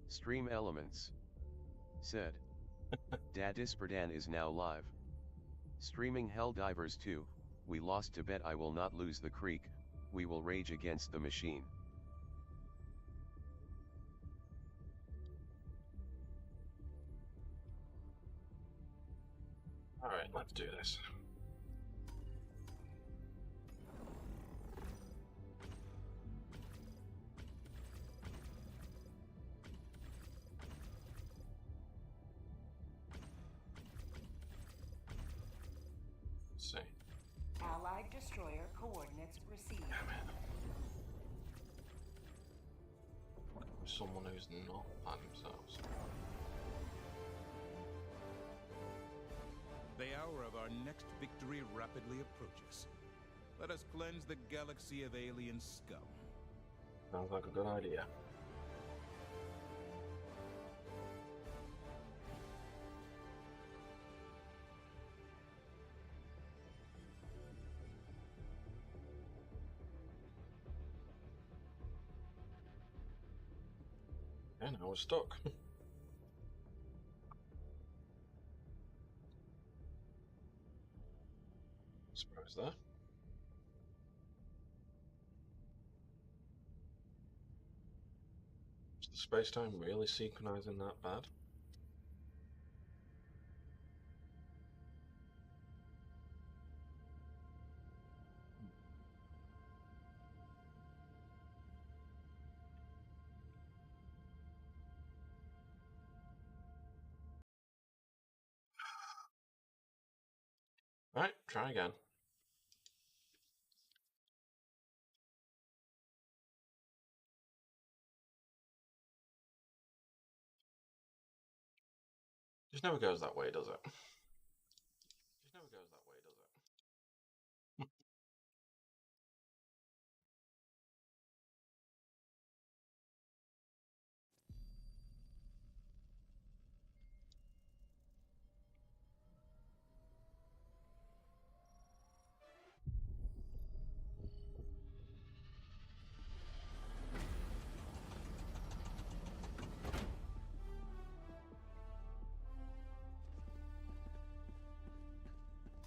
Stream Elements said. Dadisperdan is now live. Streaming Helldivers 2, we lost Tibet, I will not lose the Creak, we will rage against the machine. Alright, let's do this. Let's see. Allied destroyer coordinates received. Someone who's not by themselves. The hour of our next victory rapidly approaches. Let us cleanse the galaxy of alien scum. Sounds like a good idea. And I was stuck. Surprise there. Is the space-time really synchronizing that bad? Alright, try again. Just never goes that way, does it? Just never goes that way, does it?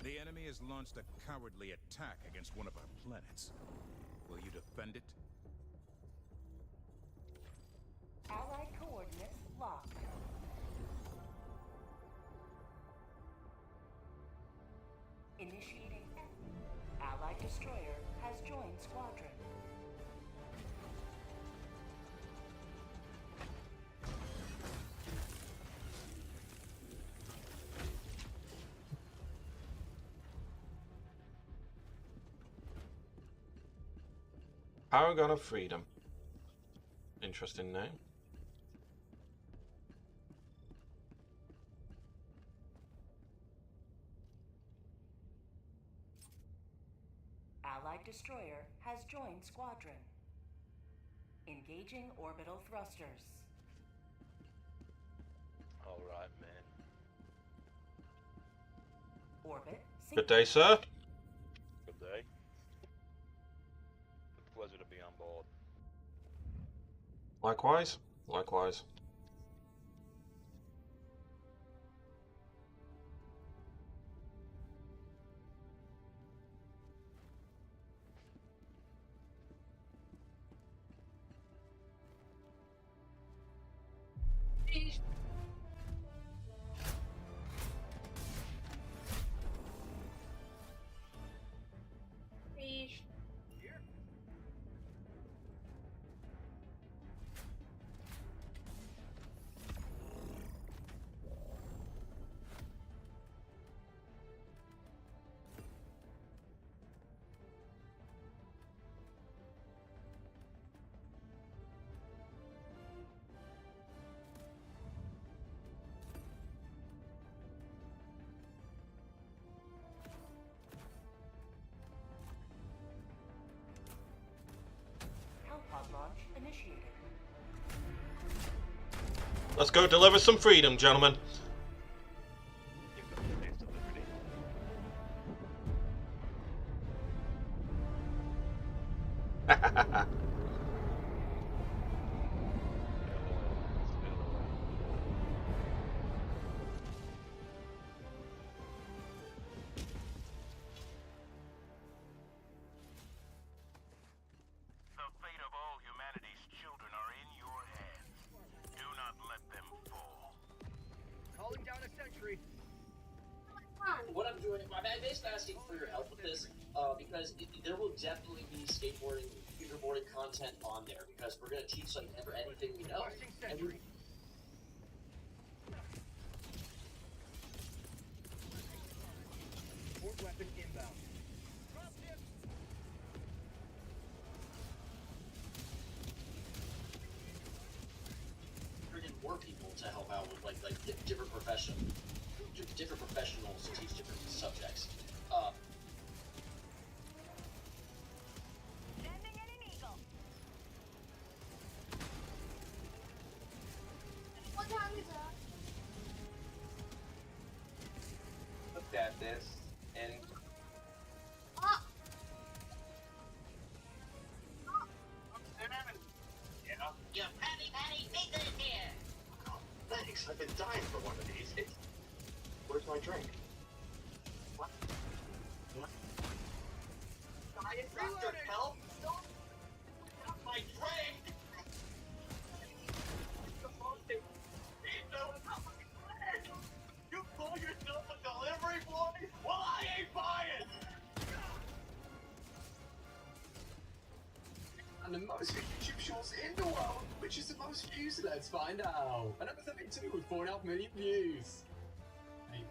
The enemy has launched a cowardly attack against one of our planets. Will you defend it? Allied coordinates locked. Initiating. Allied destroyer has joined squadron. Paragon of Freedom. Interesting name. Allied destroyer has joined squadron. Engaging orbital thrusters. Alright, man. Orbit. Good day, sir. Good day. Pleasure to be on board. Likewise. Likewise. Pod launch initiated. Let's go deliver some freedom, gentlemen. Give them the taste of liberty. I'm basically asking for your help with this, because there will definitely be skateboarding, fingerboarding content on there, because we're gonna teach like anything we know. Weapon inbound. Bring in more people to help out with like different professionals to teach different subjects. Sending in an eagle. What time is it? Looked at this and Your Patty pizza is here. oh, thanks. I've been dying for one of these. Where's my drink? What? Diet Dr. Help? My drink! You call yourself a delivery boy? Well, I ain't buying! And the most YouTube shorts in the world, which is the most views, let's find out. And number 32 with 4.5 million views. Hey,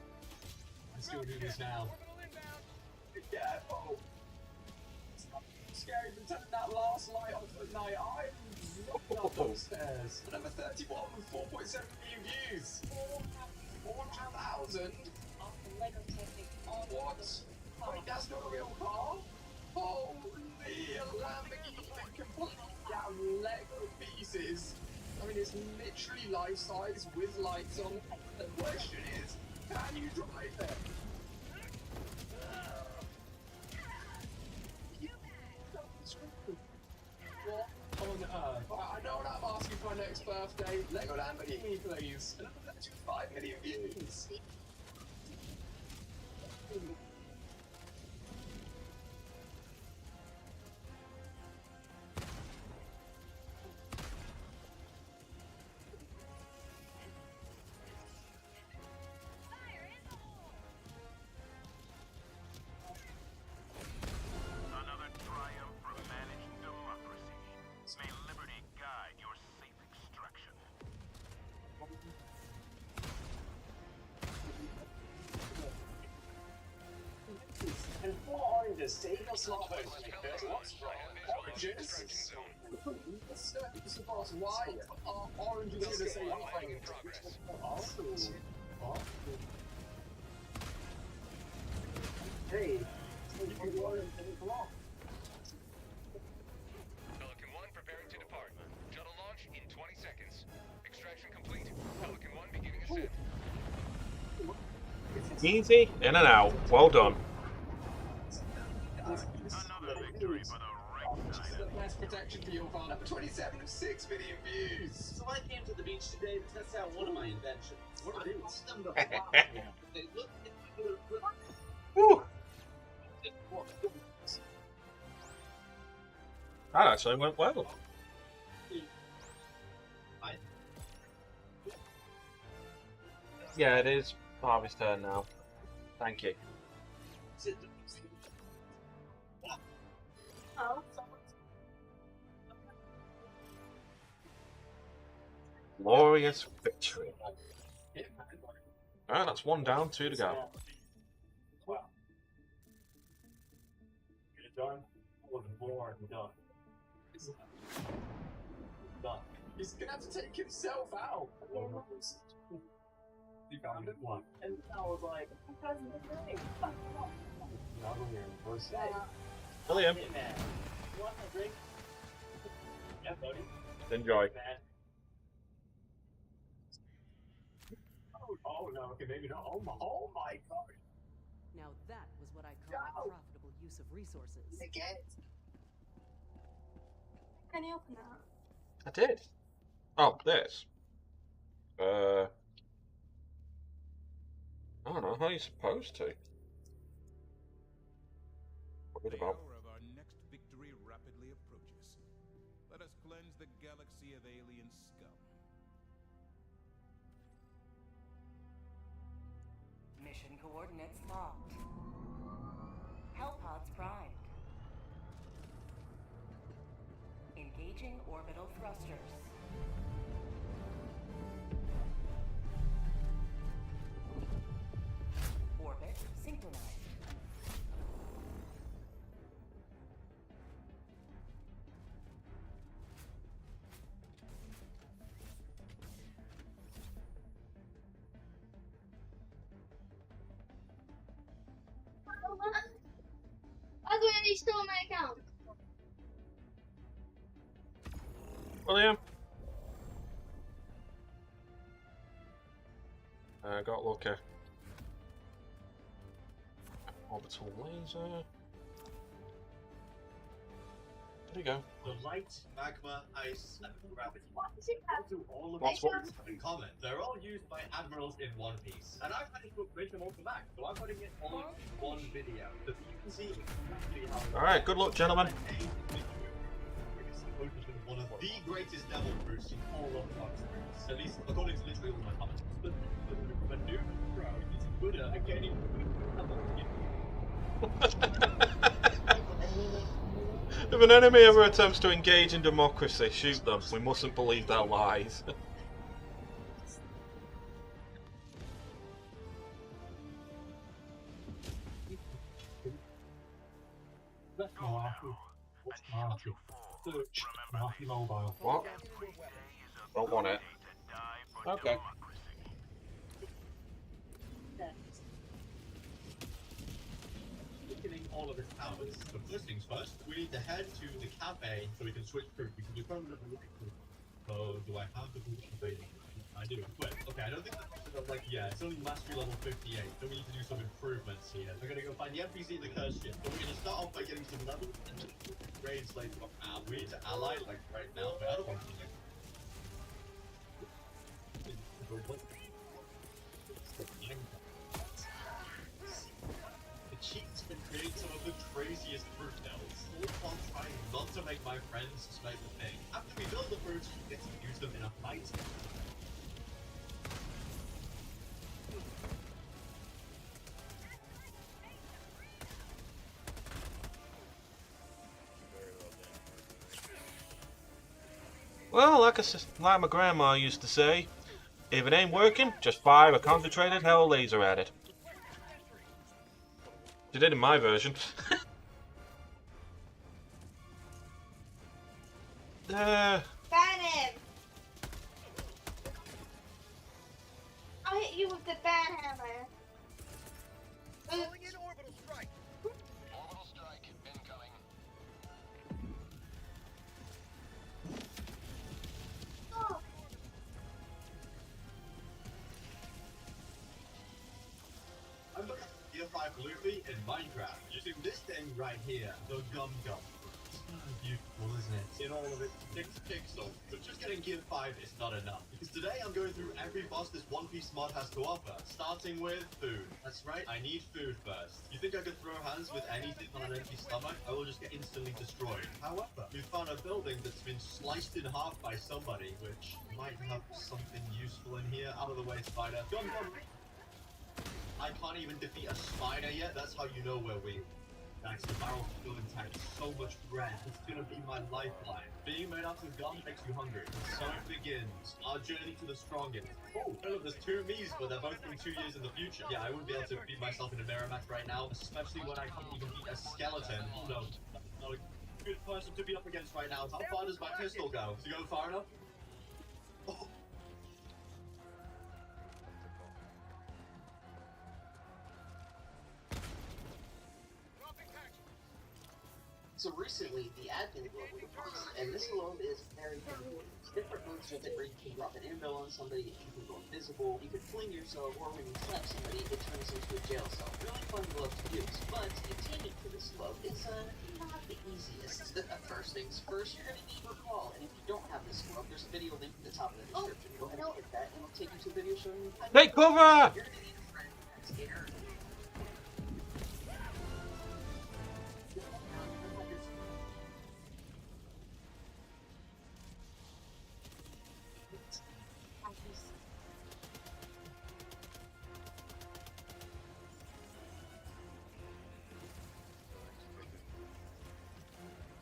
let's still do this now. Be careful. It's not scary to turn that last light off at night. I'm looking up upstairs. And number 31 with 4.7 million views. 400,000? What? Wait, that's not a real car? Holy Lamborghini completely down Lego pieces. I mean, it's literally life-size with lights on. The question is, can you drive it? What on earth? I know what I'm asking for my next birthday. Lego Lamborghini, please. And that's 5 million views. Another triumph for managed democracy. May liberty guide your safe extraction. And 4 oranges, save your slot makers. What's wrong? Oranges? It's the boss. Why are oranges gonna say anything? Oh. Hey, you orange, come on. Pelican 1 preparing to depart. Shuttle launch in 20 seconds. Extraction complete. Pelican 1 beginning ascent. Easy, in and out. Well done. Another victory for the right side. Less protection for your farm. Number 27 of 6 million views. So I came to the beach today to test out one of my inventions. What are these? They look Whew. That actually went well. Yeah, it is Harvey's turn now. Thank you. Glorious victory. Alright, that's 1 down, 2 to go. Wow. Get it done? Or the board done? Done. He's gonna have to take himself out. He found it one. And I was like, not on your first day. William, Hey, man. You want a drink? Yeah, buddy. enjoy. Man. Oh no, okay, maybe not. Oh my god. Now that was what I call a profitable use of resources. Can you open that? I did. Oh, this. I don't know how you're supposed to. What The about? hour of our next victory rapidly approaches. Let us cleanse the galaxy of alien scum. Mission coordinates locked. Engaging orbital thrusters. Orbit synchronized. By the way, they stole my account. William? Got lucky. Orbital laser. There you go. The light, magma, ice, and gravity. What does it have? Do all of What's these what? things have in common? They're all used by admirals in One Piece, and I've managed to break them all to back, so I'm putting it all in one video so that you can see exactly how. Alright, good luck, gentlemen. It's supposed to be one of the greatest devil fruits in all of Fox fruits, at least according to literally all my comments. But the new pro is Buddha again in devil. If an enemy ever attempts to engage in democracy, shoot them. We mustn't believe their lies. That's Malarkey. What's Malarkey? Search Malarkey Mobile. What? Don't want it. Okay. Getting all of its powers. So first things first, we need to head to the cafe so we can switch through because we permanently like to. So do I have the boots available? I do. Wait, okay, I don't think that's like, yeah, it's only mastery level 58, so we need to do some improvements here. We're gonna go find the NPC in the curse ship, but we're gonna start off by getting some level grades later on. We need to ally, like, right now, but I don't want to like... The cheats can create some of the craziest fruit bells, all while trying not to make my friends suspect the thing. After we build the fruits, we get to use them in a fight. Well, like my grandma used to say, if it ain't working, just fire a concentrated hell laser at it. She did in my version. Ban him! I'll hit you with the ban hammer. Calling in orbital strike. Orbital strike incoming. Oh. I'm looking at Gear 5 Luffy in Minecraft, using this thing right here, the Gum Gum. It's beautiful, isn't it? In all of its 6 pixels. But just getting Gear 5 is not enough. Because today I'm going through every boss this One Piece mod has to offer, starting with food. That's right, I need food first. You think I could throw hands with anything on an empty stomach? I will just get instantly destroyed. However, we found a building that's been sliced in half by somebody, which might have something useful in here. Out of the way, spider. Gum Gum! I can't even defeat a spider yet, that's how you know we're weak. Thanks, the barrel still intact, so much bread, it's gonna be my lifeline. Being made out of gum makes you hungry, and so it begins, our journey to the strongest. Oh, look, there's 2 me's, but they're both from 2 years in the future. Yeah, I wouldn't be able to beat myself in a mirror match right now, especially when I can't even beat a skeleton. No, that's not a good person to be up against right now. How far does my pistol go? Does it go far enough? Oh. So recently, the admin globe was released, and this globe is very important. Different moves with it where you can drop an inbuilt on somebody, you can go invisible, you can fling yourself, or when you slap somebody, it turns into a jail cell. Really fun glove to use, but obtaining for this glove is not the easiest. First things first, you're going to need recall, and if you don't have this glove, there's a video link at the top of the description. Go ahead and hit that, and it'll take you to a video showing you how to Take cover! You're going to need a friend that's scared.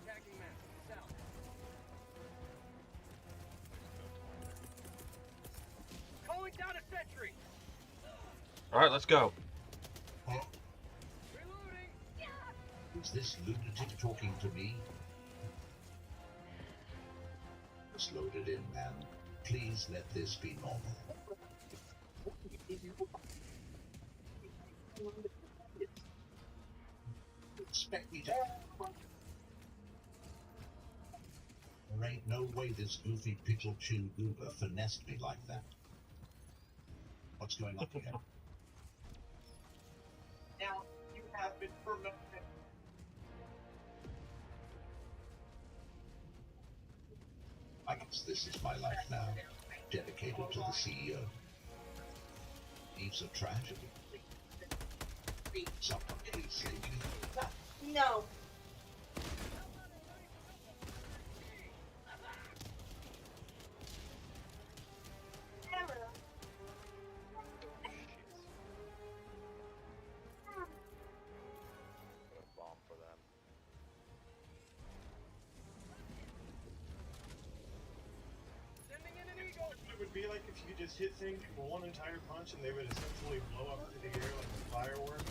Attacking man. South. Alright, let's go. Is this lunatic talking to me? Just load it in, man. Please let this be normal. Expect me to... There ain't no way this goofy pickle chew goober finessed me like that. What's going on here? Now you have been promoted. I guess this is my life now, dedicated to the CEO. Eve's a tragedy. Someone please save me. No. It would be like if you could just hit things with one entire punch and they would essentially blow up into the air like a firework.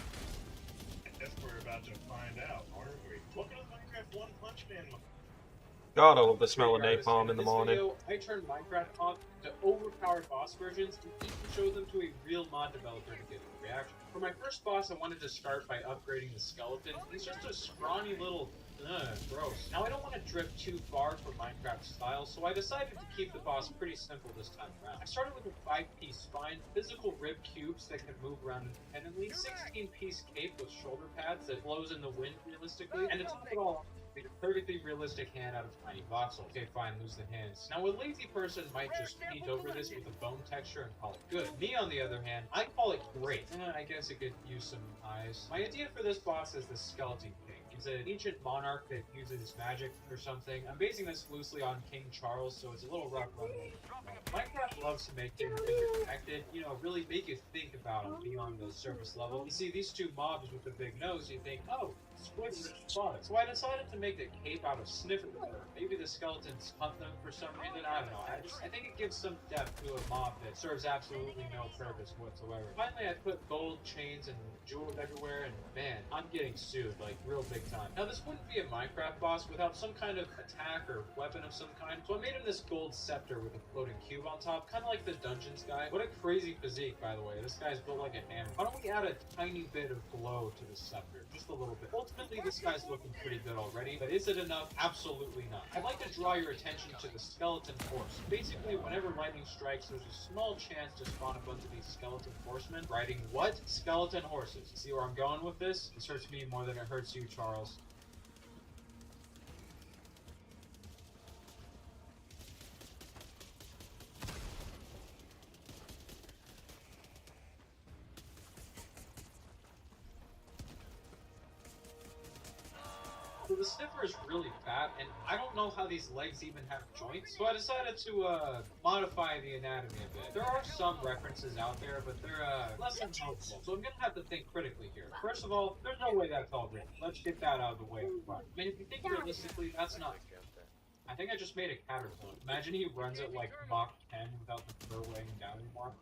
I guess we're about to find out, aren't we? Welcome to the Minecraft One Punch Man. God, I love the smell of napalm in the this morning. Video, I turned Minecraft off to overpowered boss versions and even showed them to a real mod developer to get a reaction. For my first boss, I wanted to start by upgrading the skeleton. He's just a scrawny little gross. Now I don't want to drift too far from Minecraft style, so I decided to keep the boss pretty simple this time around. I started with a 5-piece spine, physical rib cubes that can move around independently, 16-piece cape with shoulder pads that blows in the wind realistically, and to top it all, a perfectly realistic hand out of tiny voxels. Okay, fine, lose the hands. Now, a lazy person might just paint over this with a bone texture and call it good. Me, on the other hand, I call it great. I guess it could use some eyes. My idea for this boss is the Skeleton King. He's an ancient monarch that uses magic or something. I'm basing this loosely on King Charles, so it's a little rough on me. Minecraft loves to make things interconnected, you know, really make you think about them beyond the surface level. You see these two mobs with the big nose, you think, oh, squids are fun. So I decided to make the cape out of sniffer fur. Maybe the skeletons hunt them for some reason, I don't know. I think it gives some depth to a mob that serves absolutely no purpose whatsoever. Finally, I put gold chains and jewels everywhere, and man, I'm getting sued, like, real big time. Now, this wouldn't be a Minecraft boss without some kind of attack or weapon of some kind, so I made him this gold scepter with a floating cube on top, kind of like the Dungeons guy. What a crazy physique, by the way. This guy's built like a hammer. Why don't we add a tiny bit of glow to the scepter? Just a little bit. Ultimately, this guy's looking pretty good already, but is it enough? Absolutely not. I'd like to draw your attention to the skeleton horse. Basically, whenever lightning strikes, there's a small chance to spawn a bunch of these skeleton horsemen riding what? Skeleton horses. See where I'm going with this? This hurts me more than it hurts you, Charles. So the sniffer is really fat, and I don't know how these legs even have joints, so I decided to modify the anatomy a bit. There are some references out there, but they're less than helpful, so I'm gonna have to think critically here. First of all, there's no way that's all written. Let's get that out of the way. I mean, if you think realistically, that's not... I think I just made a caterpillar. Imagine he runs at like Mach 10 without the fur weighing down anymore.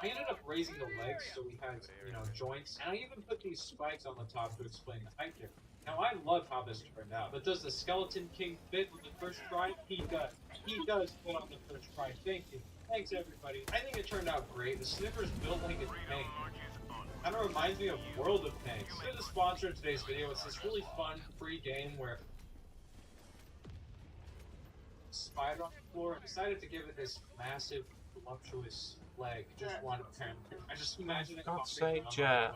I ended up raising the legs so he has, you know, joints, and I even put these spikes on the top to explain the height difference. Now, I love how this turned out, but does the Skeleton King fit on the first try? He does. He does fit on the first try. Thank you. Thanks, everybody. I think it turned out great. The sniffer's built like a tank. Kind of reminds me of World of Tanks. Here's the sponsor of today's video. It's this really fun, free game where spider on the floor and decided to give it this massive, voluptuous leg. Just one parent. I just imagine it. God's sake, Jet.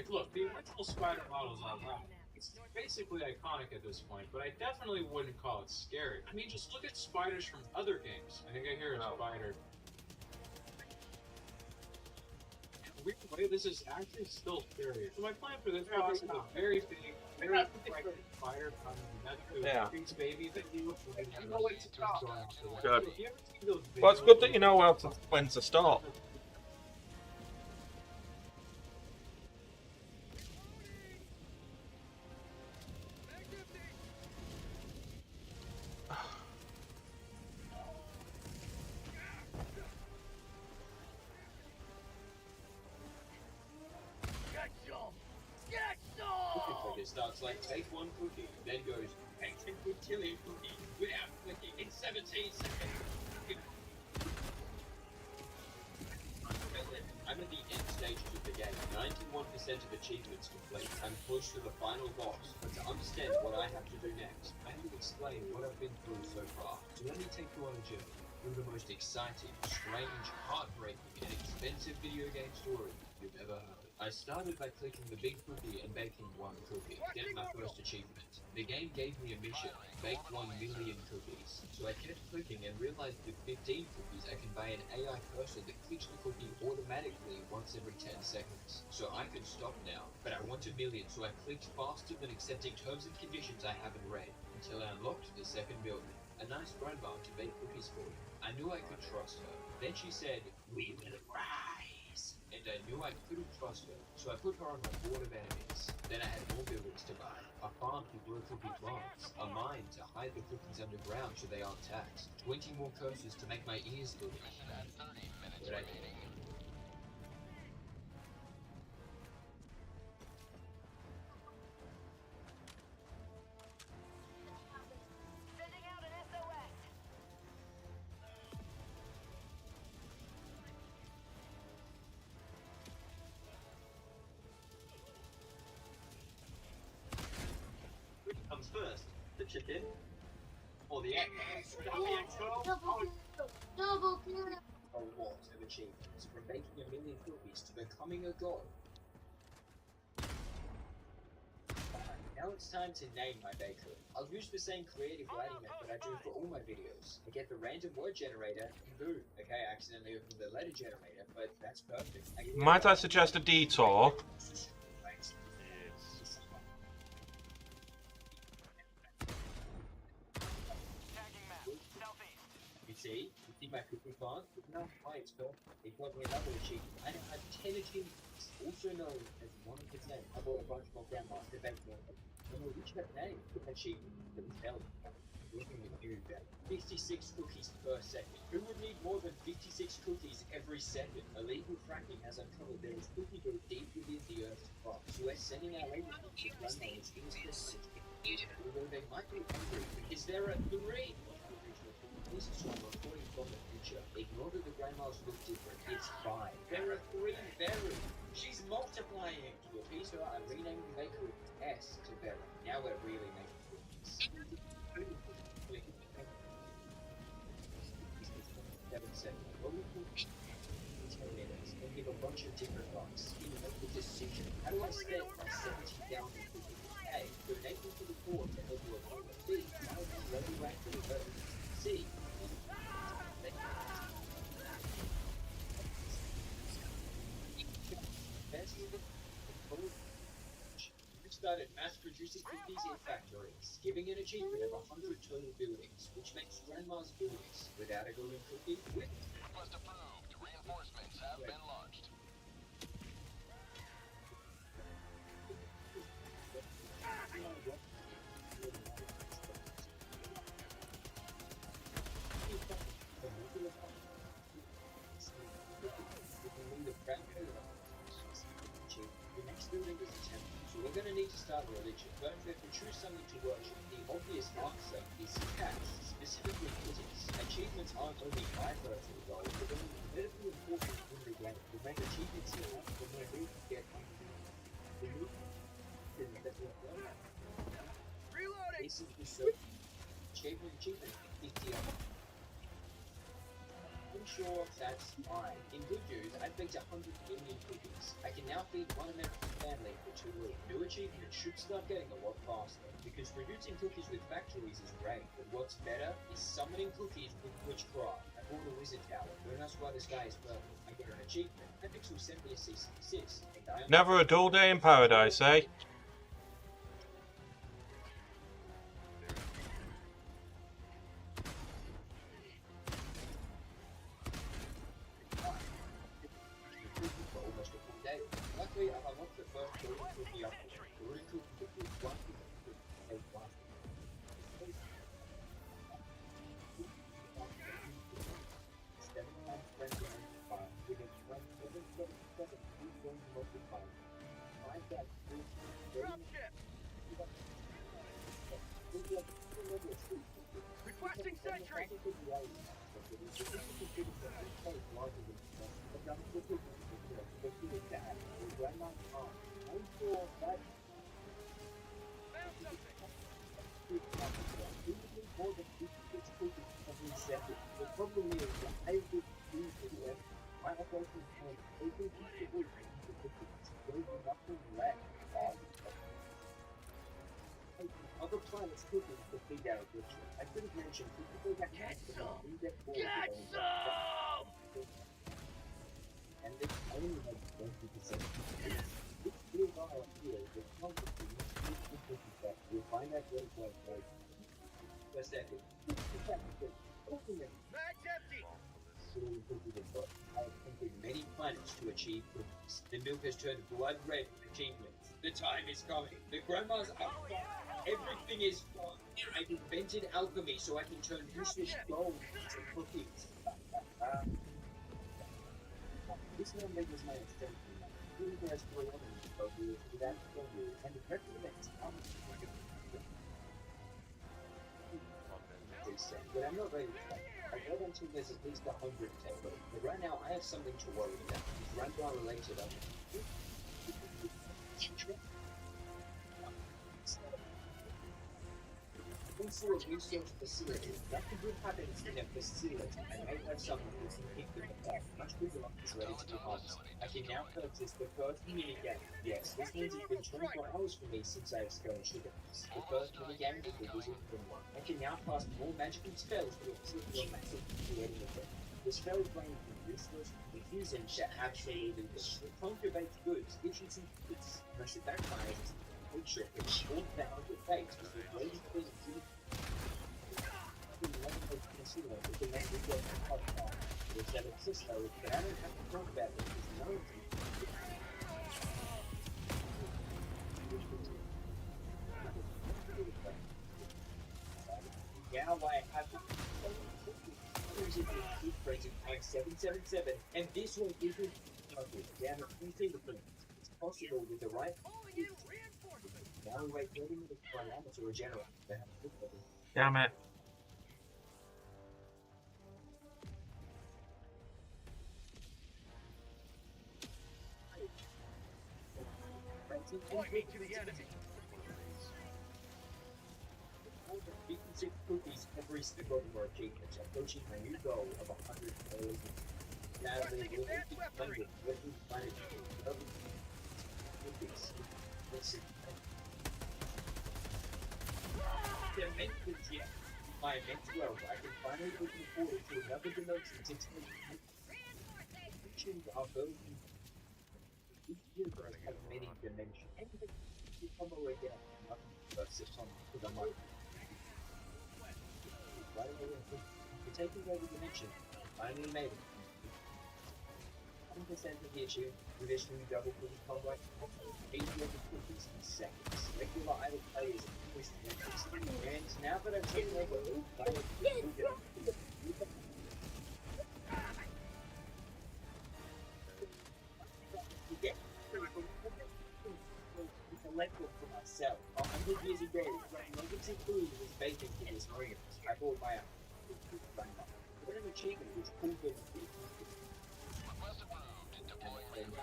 Look, the original spider models are right. It's basically iconic at this point, but I definitely wouldn't call it scary. I mean, just look at spiders from other games. I think I hear a spider. Weird way, this is actually still scary. So my plan for this boss is a very big, very frightened spider from the Creak's baby that you know what to talk about. Good. Well, it's good that you know when to stop. It starts like, bake one cookie, then goes, bake a quintillion cookie without clicking in 17 seconds. I'm at the end stages of the game. 91% of achievements complete. I'm close to the final boss, but to understand what I have to do next, I have to explain what I've been through so far. So let me take you on a journey through the most exciting, strange, heartbreaking, and expensive video game story you've ever heard. I started by clicking the big cookie and baking one cookie, get my first achievement. The game gave me a mission, bake 1 million cookies. So I kept clicking and realized with 15 cookies I can buy an AI cursor that clicks the cookie automatically once every 10 seconds. So I could stop now, but I want a million, so I clicked faster than accepting terms and conditions I haven't read, until I unlocked the second building. A nice grandma to bake cookies for you. I knew I could trust her. Then she said, "We will rise." And I knew I couldn't trust her, so I put her on my board of enemies. Then I had more buildings to buy. A farm to grow cookie plants. A mine to hide the cookies underground so they aren't taxed. 20 more curses to make my ears bleed. But I didn't. Comes first, the chicken or the egg? Double kill. A lot of achievements, from baking a million cookies to becoming a god. Now it's time to name my bakery. I'll use the same creative writing method I do for all my videos. I get the random word generator, and boom. Okay, I accidentally opened the letter generator, but that's perfect. Might I suggest a detour? You see my cookie plant? No, why it's perfect. It got me another achievement. I now have 10 achievements, also known as Monica's name. I bought a bunch more grandmas to bake more. And which that name achievement that was held. Looking at you, 56 cookies per second. Who would need more than 56 cookies every second? Illegal fracking has uncovered there is cookie dough deep within the Earth's crust. So we're sending our labor to grandmas although they might be hungry. Is there a 3? This is from recording from the future. Ignore that the grandmas look different. It's 5. There are 3 berries. She's multiplying. To appease her, I'm renaming the bakery S to Vera. Now we're really making cookies. 7 seconds. What we put 10 minutes and give a bunch of different bucks. You make the decision. How do I spend my 70,000 cookies? A. Donate them to the poor to help you avoid. B. Buy them ready rack for the birds. C. We started mass-producing cookies in factories, giving an achievement of 100 total buildings, which makes grandma's buildings without a golden cookie with. Request approved. Reinforcements have been launched. The next building is a temple, so we're going to need to start religion. But if we have to choose something to worship, the obvious answer is cash, specifically physics. Achievements aren't only my personal goals, but they're incredibly important in the game. We make achievements here, but we're able to get the new things that we're learning. This is the search. Achievement 50 of them. I'm sure that's fine. In good news, I baked 100 million cookies. I can now feed one American family for 2 weeks. New achievements should start getting a lot faster, because producing cookies with factories is great, but what's better is summoning cookies with witchcraft. I bought a wizard tower. Don't ask why this guy is purple. I get an achievement. Epics will send me a cease and desist. Never a dull day in paradise, eh? Luckily, I unlocked the first golden cookie up. The golden cookie was one cookie. The problem is that I would do it. My operation has every piece of wood into cookies. There is nothing left on other planets cooking to feed our ritual. I could have mentioned people that get some! Get some! And this only has 20%. This is our here, the quantity of cookies that we'll find out what it's like. For a second. Mag's empty! I have conquered many planets to achieve goodness. The milk has turned blood red with achievements. The time is coming. The grandma's up. Everything is fine. I've invented alchemy so I can turn useless gold into cookies. This number is my extension. Who has 3 of you without you, and the recommends how much you can do. But I'm not ready to fight. I wait until there's at least 100 takeover. But right now, I have something to worry about. It's rundown related. Also, a research facility. Nothing good happens in a facility. I might have something that can keep them apart. Much bigger one is ready to be harvested. I can now purchase the first minigame. Yes, this means it's been 24 hours for me since I have stolen sugar. The first minigame is the Wizard of the One. I can now cast more magical spells to assist your massive creating effect. The spells range from useless to confusing to absolutely the conjugates goods, efficiency goods. Unless it backfires, make sure it's all down the face with the greatest thing to do. Now I have the present tag 777, and this one isn't down a few fingerprints. It's possible with the right. Now we wait 30 minutes for an ammo to regenerate. Damn it. Point me to the enemy. You can see cookies every single more achievements, approaching my new goal of 100 million. Now they will be 100 with my cookies. Listen. They're meant to yet. My immense wealth, I can finally looking forward to another dimension since dimensions are both. Each universe has many dimensions. Anything you come away down from nothing but sits on to the mind. Right away, you're taking over dimension. Finally made it. 100% of the achievement, traditionally double cookie combo, 80 cookies in seconds. Regular idle players increase the interest. And now that I've taken over, for myself. 100 years ago, when nuggets and food was baked into this moment, I bought my own. What an achievement which pulled them to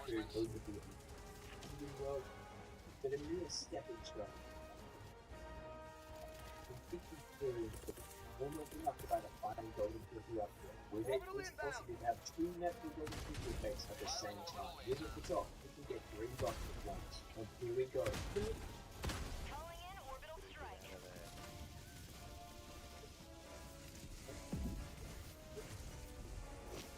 the world, but a mere stepping stone. Almost enough to buy the final golden cookie up there. With it, it's possible to have 2 natural golden cookie effects at the same time. With at the top, you can get 3 boxes at once. And here we go. Calling in orbital strike.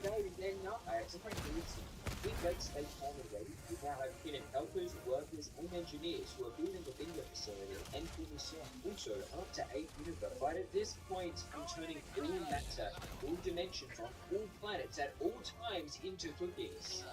No, they're not. It's a great reason. We make space time already. We now have hidden helpers, workers, and engineers who are building the bingo facility and building soon. Also, up to 8 universe. But at this point, I'm turning all matter, all dimensions on all planets at all times into cookies.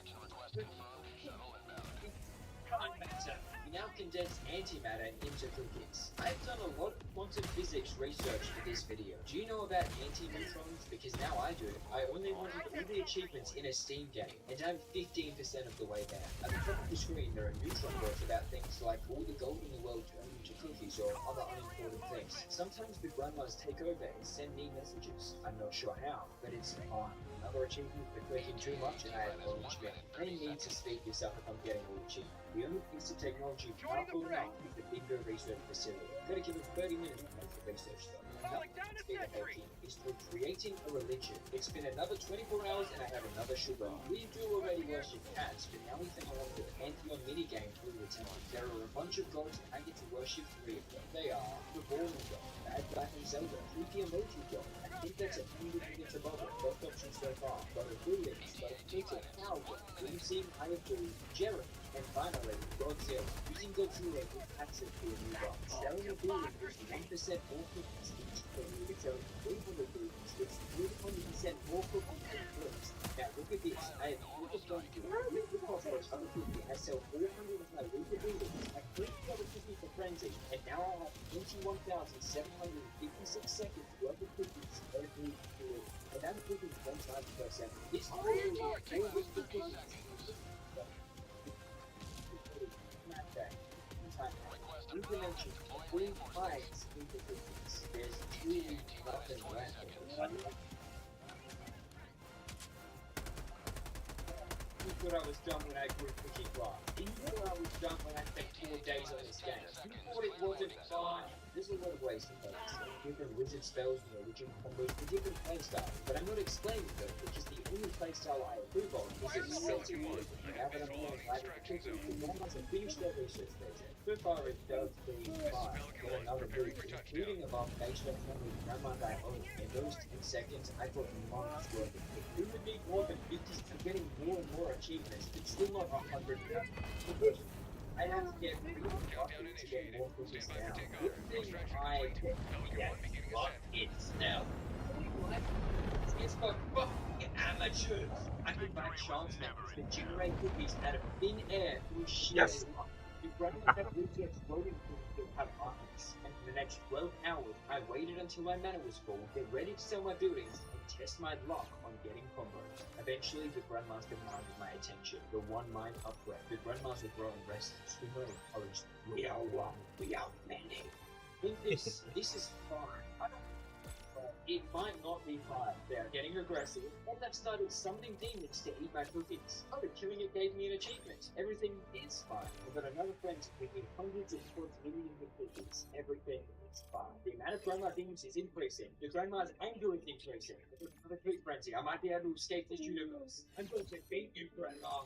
Can't matter. We now condense antimatter into cookies. I've done a lot of quantum physics research for this video. Do you know about antineutrons? Because now I do. I only wanted all the achievements in a Steam game, and I'm 15% of the way there. At the top of the screen, there are neutron words about things like all the gold in the world turned into cookies, keys or other unimportant things. Sometimes the grandmas take over and send me messages. I'm not sure how, but it's fine. Another achievement for clicking too much and I have orange screen. I need to speed this up if I'm getting all achievement. The only piece of technology powerful enough is the Bingo research facility. Gotta give it 30 minutes to make the research though. Another speed ahead is through creating a religion. It's been another 24 hours and I have another sugar. We do already worship cats, but now we think I want the Pantheon minigame through the town. There are a bunch of gods and I get to worship 3 of them. They are the Born God, Bad Black and Zelda, Creepy Emoji God. I think that's a few minutes above it. Best option so far. But a Williams, but a Peter, Cow God, Cleansing, Hayaku, Jeremy. And finally, Godzilla. Using Godzilla with access to a new box. Selling a building is 1% more cookies each. So you sell 300 buildings, it's 300% more cookies than first. Now look at this. I have never done this. With the cost of other cookies, I sell 400 of my Luca buildings. I create other cookies for frenzy, and now I have 21,756 seconds worth of cookies every year. And I'm cooking 1 time per second. This is really all with the cookies. Implementing 3 flags into cookies. There's truly nothing left of it. You thought I was done when I grew Cookie Claw. You thought I was done when I spent 4 days on this game. You thought it wasn't fun. There's a lot of ways to play this game. Different wizard spells and religion combos for different playstyles. But I'm not explaining them because the only playstyle I approve of is a setting mode. Now that I'm playing right at the cookie, the members have finished their research project. So far it does seem fine. Got another move, including above based on how many grandmas I own. In those 10 seconds, I got months worth of it. Who would need more than 50? I'm getting more and more achievements, but still not 100. I have to get really lucky to get more cookies now. Good thing I get what it's now. It's for fucking amateurs. I can buy chance methods that generate cookies out of thin air through sheer luck. The grandmas have researched voting cookies that have arms, and for the next 12 hours, I waited until my mana was full, get ready to sell my buildings, and test my luck on getting combos. Eventually, the grandmas demanded my attention. The one mind upgrade. The grandmas were growing restless. We not encouraged. We are one. We are many. Think this is fine. It might not be fine. They are getting aggressive, and they've started summoning demons to eat my cookies. Oh, killing it gave me an achievement. Everything is fine. I've got another friend cooking hundreds of millions of cookies. Everything is fine. The amount of grandma demons is increasing. The grandma's anger is increasing. Another quick frenzy. I might be able to escape this universe. I'm going to beat you, grandma.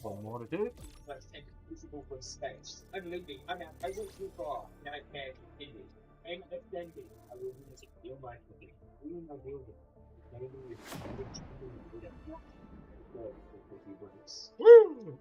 One more to do. Let's take a crucible from space. I'm leaving. I'm out. I went too far. Now I can't continue. I'm offended. I will use it. Feel my cooking. Feel my building. Maybe with which with a good for cookie breaks. Woo!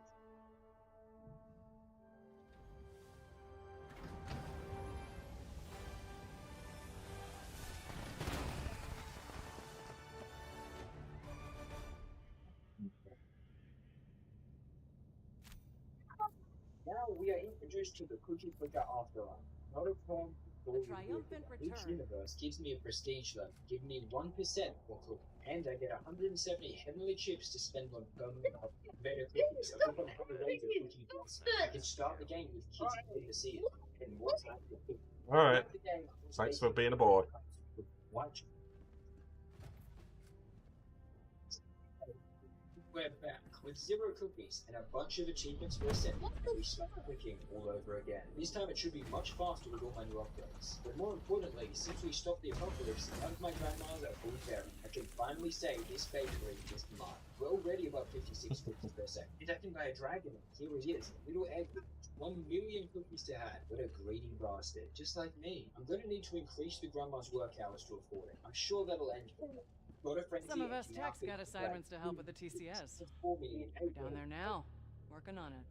Now we are introduced to the cookie clicker afterlife. Not a form for triumphant each return. universe gives me a prestige level, give me 1% for cooking, and I get 170 heavenly chips to spend on permanent better cookies. A book on how to raise a cookie boss. I can start the game with kids in the sea and more time for cooking. Alright. Thanks for being aboard. Watch. We're back with 0 cookies and a bunch of achievements for ascending, and we start clicking all over again. This time it should be much faster with all my new upgrades. But more importantly, since we stopped the apocalypse, none of my grandmas are full berry. I can finally say this bakery is mine. We're already above 56 cookies per second. Attacking by a dragon, here he is, a little egg. 1 million cookies to have. What a greedy bastard, just like me. I'm going to need to increase the grandma's work hours to afford it. I'm sure that'll end. Some of us techs got assignments to help with the TCS. We're down there now, working on it.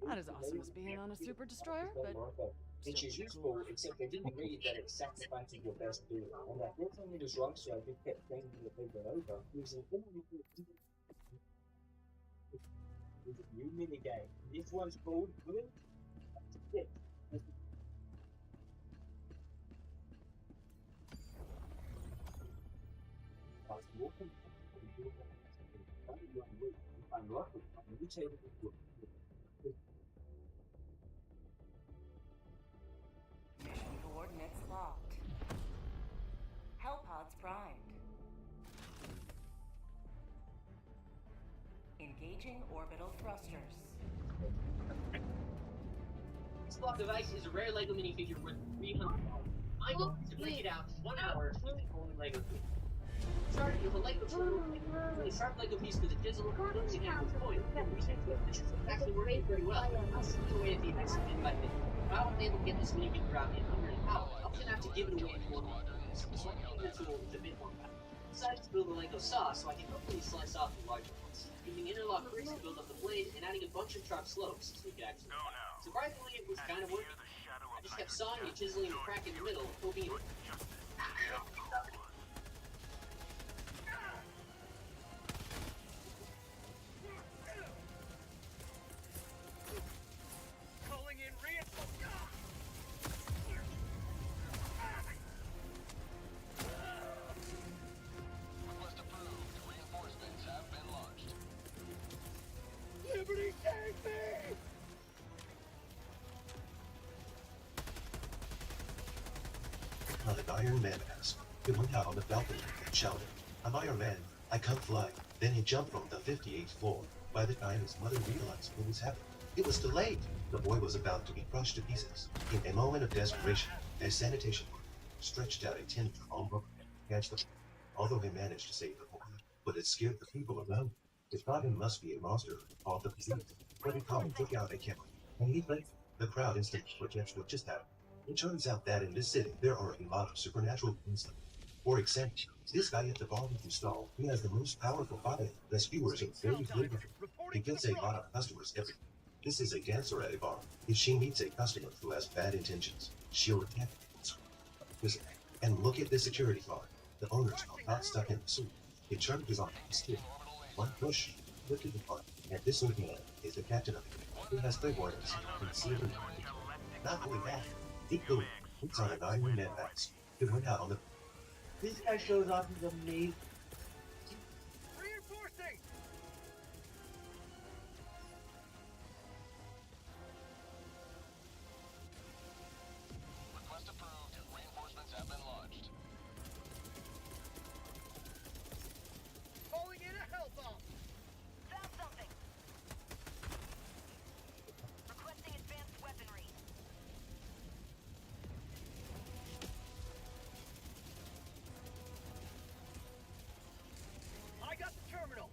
Not as awesome as being on a super destroyer, but which is useful, except I didn't read that it sacrifices your best build. And I thought something was wrong, so I just kept changing the paper over. Using a new minigame. This one's called Blue. That's it. I'm lucky. I'm mutated. Pods primed. Engaging orbital thrusters. This block of ice is a rare LEGO minifigure worth $300. My goal is to break it out in 1 hour using only LEGO tools. Starting with a LEGO tool, a sharp LEGO piece with a chisel, closing out with foil. This is actually working pretty well. I'll see away at the ice bit by bit. If I wasn't able to get this minifigure out in under an hour, I'm gonna have to give it away in 1 hour. So making the tool is a bit more fast. I decided to build a LEGO saw so I can hopefully slice off the larger ones. Using interlock creaks to build up the blade and adding a bunch of sharp slopes so we could actually cut. Surprisingly, it was kind of working. I just kept sawing and chiseling a crack in the middle, hoping it would. Calling in reinforcements. Request approved. Reinforcements have been launched. Liberty, take me! An Iron Man asked. He went out on the balcony and shouted, "I'm Iron Man, I come fly." Then he jumped from the 58th floor. By the time his mother realized what was happening, it was too late. The boy was about to be crushed to pieces. In a moment of desperation, a sanitation worker stretched out a tin foam rubber to catch the boy. Although he managed to save the boy, but it scared the people around him. They thought he must be a monster, called the police. But he calmly took out a camera, and he played. The crowd instantly projects what just happened. It turns out that in this city, there are a lot of supernatural things. For example, this guy at the barbecue stall, he has the most powerful fire. The skewers are very good. He gets a lot of customers every day. This is a dancer at a bar. If she meets a customer who has bad intentions, she'll attack them. And look at the security guard. The owner's not stuck in the suit. It turned his arm to steel. One push, lifted the part, and this old man is the captain of it. He has clairvoyance and seeing. Not only that, Deep Blue puts on an Iron Man mask. He went out on the. This guy shows off his amazing. Reinforcing! Request approved. Reinforcements have been launched. Calling in a hell bomb! Found something! Requesting advanced weaponry. I got the terminal!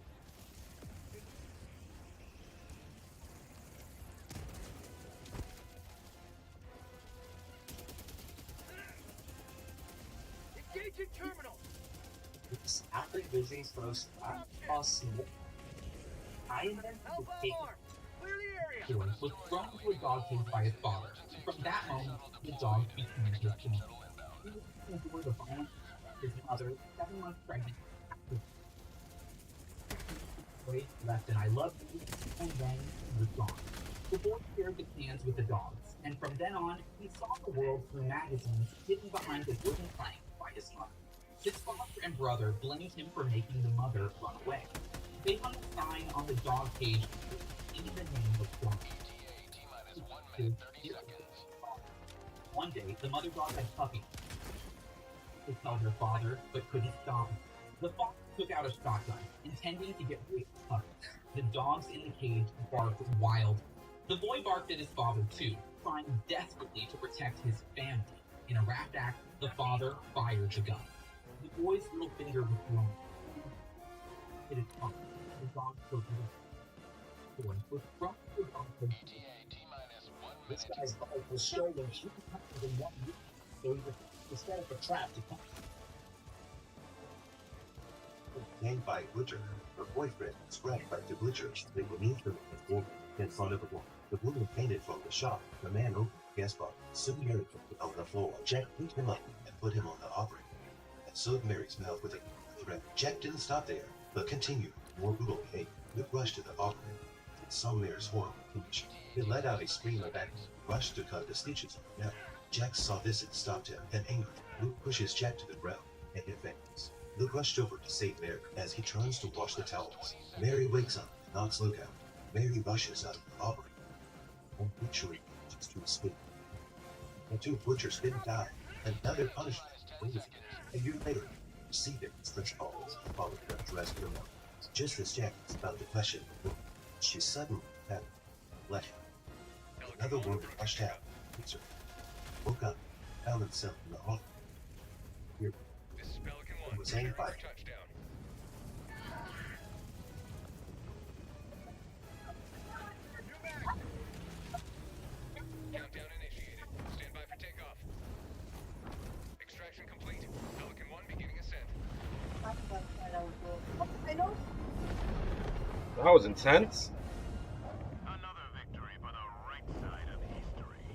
Engaging terminal! After Vision first awesome. I invented the cake was thrown into a dog cage by his father. From that moment, the dog became his king. He was enjoy the violence of his mother, 7 months pregnant. Left and I loved you, and then he was gone. The boy shared the cans with the dogs, and from then on, he saw the world through magazines hidden behind the wooden plank by his mother. His father and brother blamed him for making the mother run away. They hung a sign on the dog cage in the name of God. One day, the mother dog had puppies. They called her father, but couldn't stop him. The father took out a shotgun, intending to get rid of the puppies. The dogs in the cage barked wildly. The boy barked at his father too, trying desperately to protect his family. In a rapt act, the father fired the gun. The boy's little finger was blown. It is fine. The dog took it. The boy was from the dog. This guy's bike was stolen 3 times in 1 week, so he was set up a trap to come. Named by Butcher, her boyfriend was grabbed by the Butchers. They removed her in front of the woman. The woman fainted from the shock. The man opened the gas bottle. Soon Mary put on the floor. Jack picked him up and put him on the operator. And sewed Mary's mouth with a thread. Jack didn't stop there, but continued more brutal behavior. Luke rushed to the operator and saw Mary's horrible condition. He let out a scream of agony, rushed to cut the stitches on the neck. Jack saw this and stopped him, and angered. Luke pushes Jack to the ground, and it faints. Luke rushed over to save Mary as he turns to wash the towels. Mary wakes up and knocks Luke out. Mary rushes out of the operator, and Butchery just to escape. The 2 butchers didn't die. Another punishment waited. A year later, receiving such calls followed her dress to the mouth. Just as Jack was about to question the woman, she suddenly had left. Another woman rushed out. Woke up, found himself in the hall. Here, he was hanged by Countdown initiated. Stand by for takeoff. Extraction complete. Pelican 1 beginning ascent. That was intense. Another victory for the right side of history.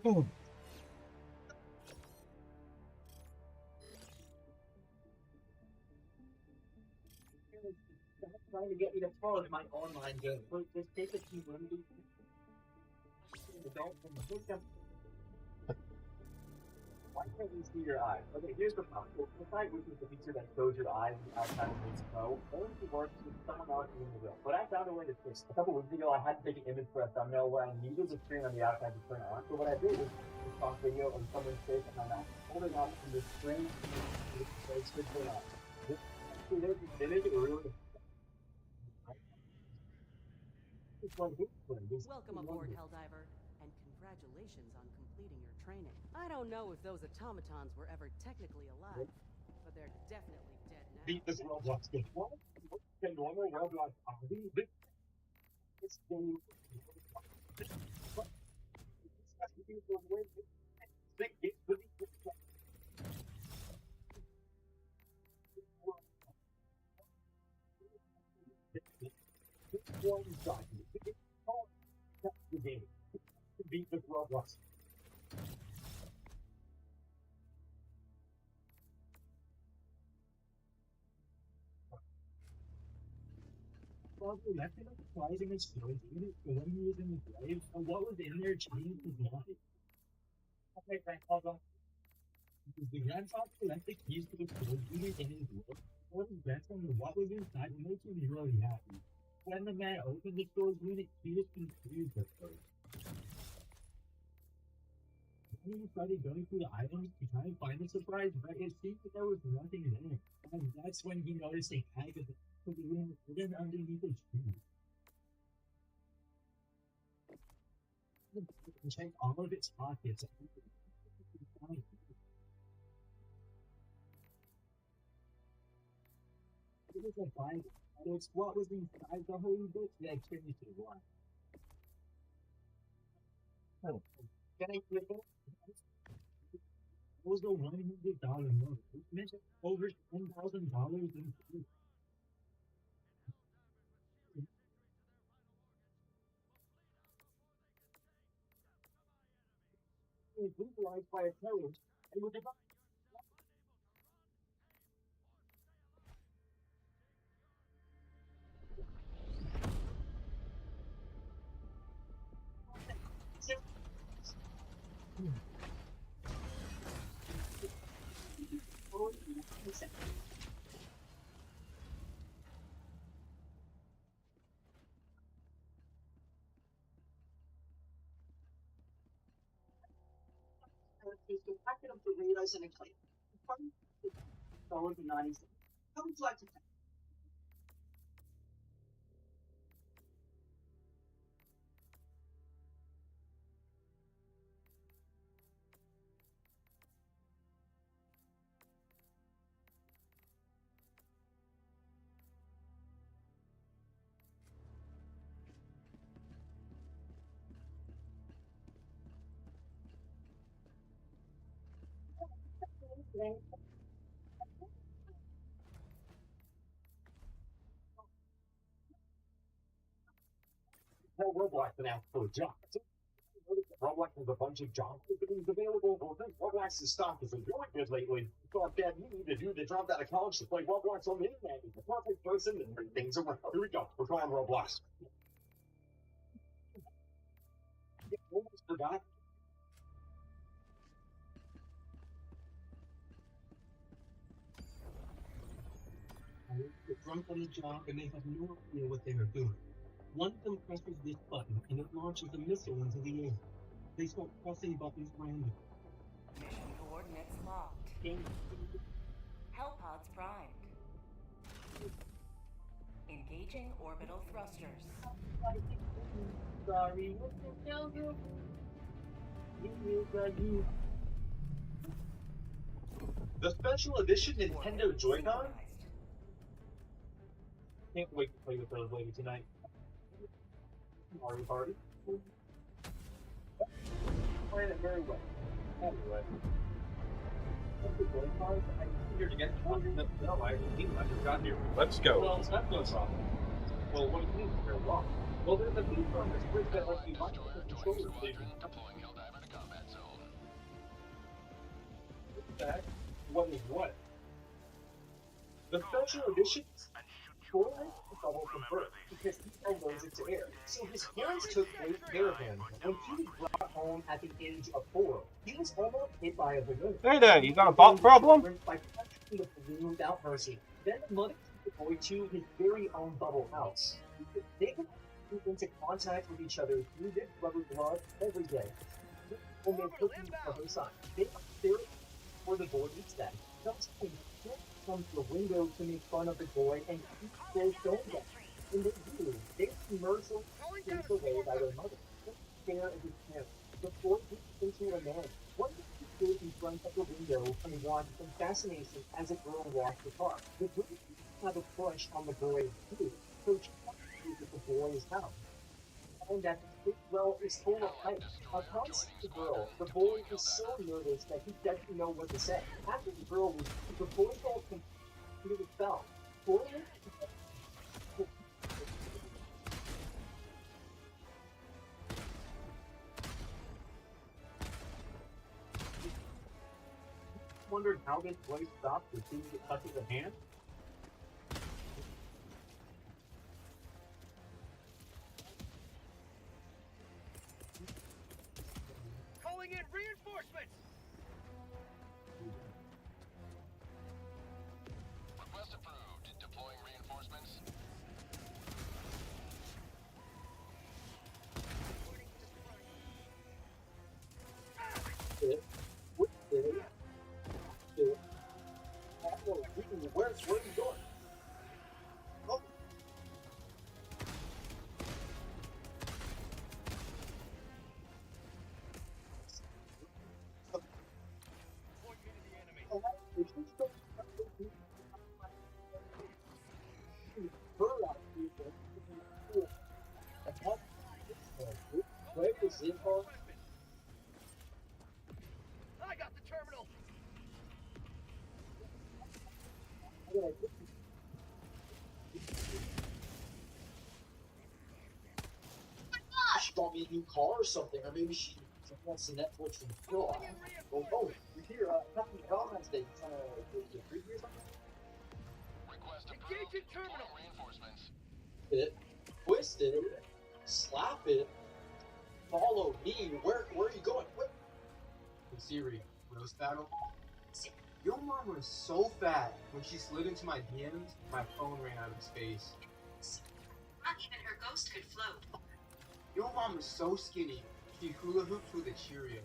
Oh. Trying to get me to pause my online game. Wait, just take a few minutes. Why can't you see your eyes? Okay, here's the problem. So the site, which is the feature that shows your eyes outside of this pro, only works with someone else in the room. But I found a way to fix it. A couple weeks ago, I had to take an image for a thumbnail where I needed the screen on the outside to turn on. So what I did was a stock video of someone's face on my mouth, holding up to the screen, to the face to turn on. They make it really. Welcome aboard, Helldiver, and congratulations on completing your training. I don't know if those automatons were ever technically alive, but they're definitely dead now. Beat this Roblox game. What? The normal Roblox hobby? This game. What? One document. That's the game. Beat this Roblox. Well, that's not surprising as story. Even if when he was in the grave, and what was in there changed his life. Okay, grandfather. The grandfather left the keys to the storage unit in his will. What his grandson and what was inside makes him really happy. When the man opened the storage unit, he was confused at first. When he started going through the items to try and find the surprise, but it seemed that there was nothing there. And that's when he noticed a bag of hidden underneath his tree. He checked all of its pockets. It was a Bible. It's what was inside the holy book that changed his life. Oh, can I flip it? It was the $100 note. It meant over $10,000 in food. It was brutalized by a terrorist. It was about pack it up to realize and claim. $90. How would you like to pay? Well, Roblox announced for a job. Roblox There's a bunch of job openings available. Well, then Roblox's stock isn't doing good lately. Thought that you need a dude that dropped out of college to play Roblox on the internet. He's the perfect person to bring things around. Here we go. We're trying Roblox. Yeah, almost forgot. They're drunk on the job and they have no idea what they are doing. One of them presses this button and it launches a missile into the air. They start pressing buttons randomly. Mission coordinates locked. Hellpods primed. Engaging orbital thrusters. Sorry, the special edition Nintendo Joy-Con? Can't wait to play with those later tonight. Mario Party. Playing it very well. Anyway. I figured to get one. No, I just got here. Let's go. Well, it's not going wrong. Well, what do you mean you're wrong? Well, there's a feature on this bridge that lets you monitor the controller station. Deploying Helldiver to combat zone. What is what? The special edition spoiler bubble from birth because he allergic to air. So his parents took great care of him. When he was brought home at the age of 4, he was almost hit by a balloon. Hey there, you got a bot problem? By punching the balloon without mercy. Then the mother took the boy to his very own bubble house. They could come into contact with each other through this rubber glove every day. And they took him for her son. They were there for the boy each day. Sometimes come to the window to make fun of the boy and keep their donuts. And they do. They commercial taken away by their mother. Just stare at his parents. The boy gets into a man. One of the stood in front of the window and watched some fascination as a girl walked the car. The girl had a crush on the boy too, so she went to the boy's house. And that the big well is full of ice. Upon seeing the girl, the boy is so nervous that he doesn't know what to say. After the girl was, the boy felt completely fell. Wondered how this boy stopped as soon as it touches a hand? Calling in reinforcements! Request approved. Deploying reinforcements. Where are you going? Oh. I got the terminal! She bought me a new car or something, or maybe she wants the Netflix from Phil. Oh, you're here. Happy Valentine's Day. You trying to get a freebie or something? Engaging terminal! Reinforcements. It, twist it, slap it, follow me. Where are you going? What? Siri, roast battle. Your mom was so fat when she slid into my DMs, my phone ran out of space. Not even her ghost could float. Your mom was so skinny, she hula hoops with a Cheerio.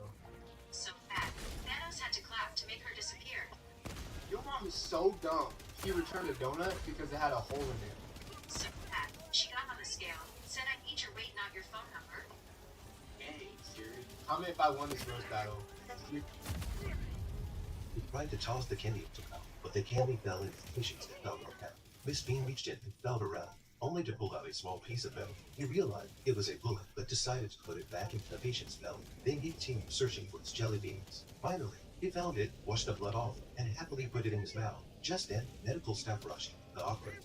So fat, Thanos had to clap to make her disappear. Your mom is so dumb, she returned a donut because it had a hole in it. So fat, she got on the scale, said I'd eat your weight, not your phone number. Hey, Siri. Comment if I won this roast battle. He tried to toss the candy into the mouth, but the candy fell into the fishes that fell around. Miss Bean reached in and felt around, only to pull out a small piece of metal. He realized it was a bullet, but decided to put it back into the patient's belly. Then he continued searching for its jelly beans. Finally, he found it, washed the blood off, and happily put it in his mouth. Just then, medical staff rushed. The operator.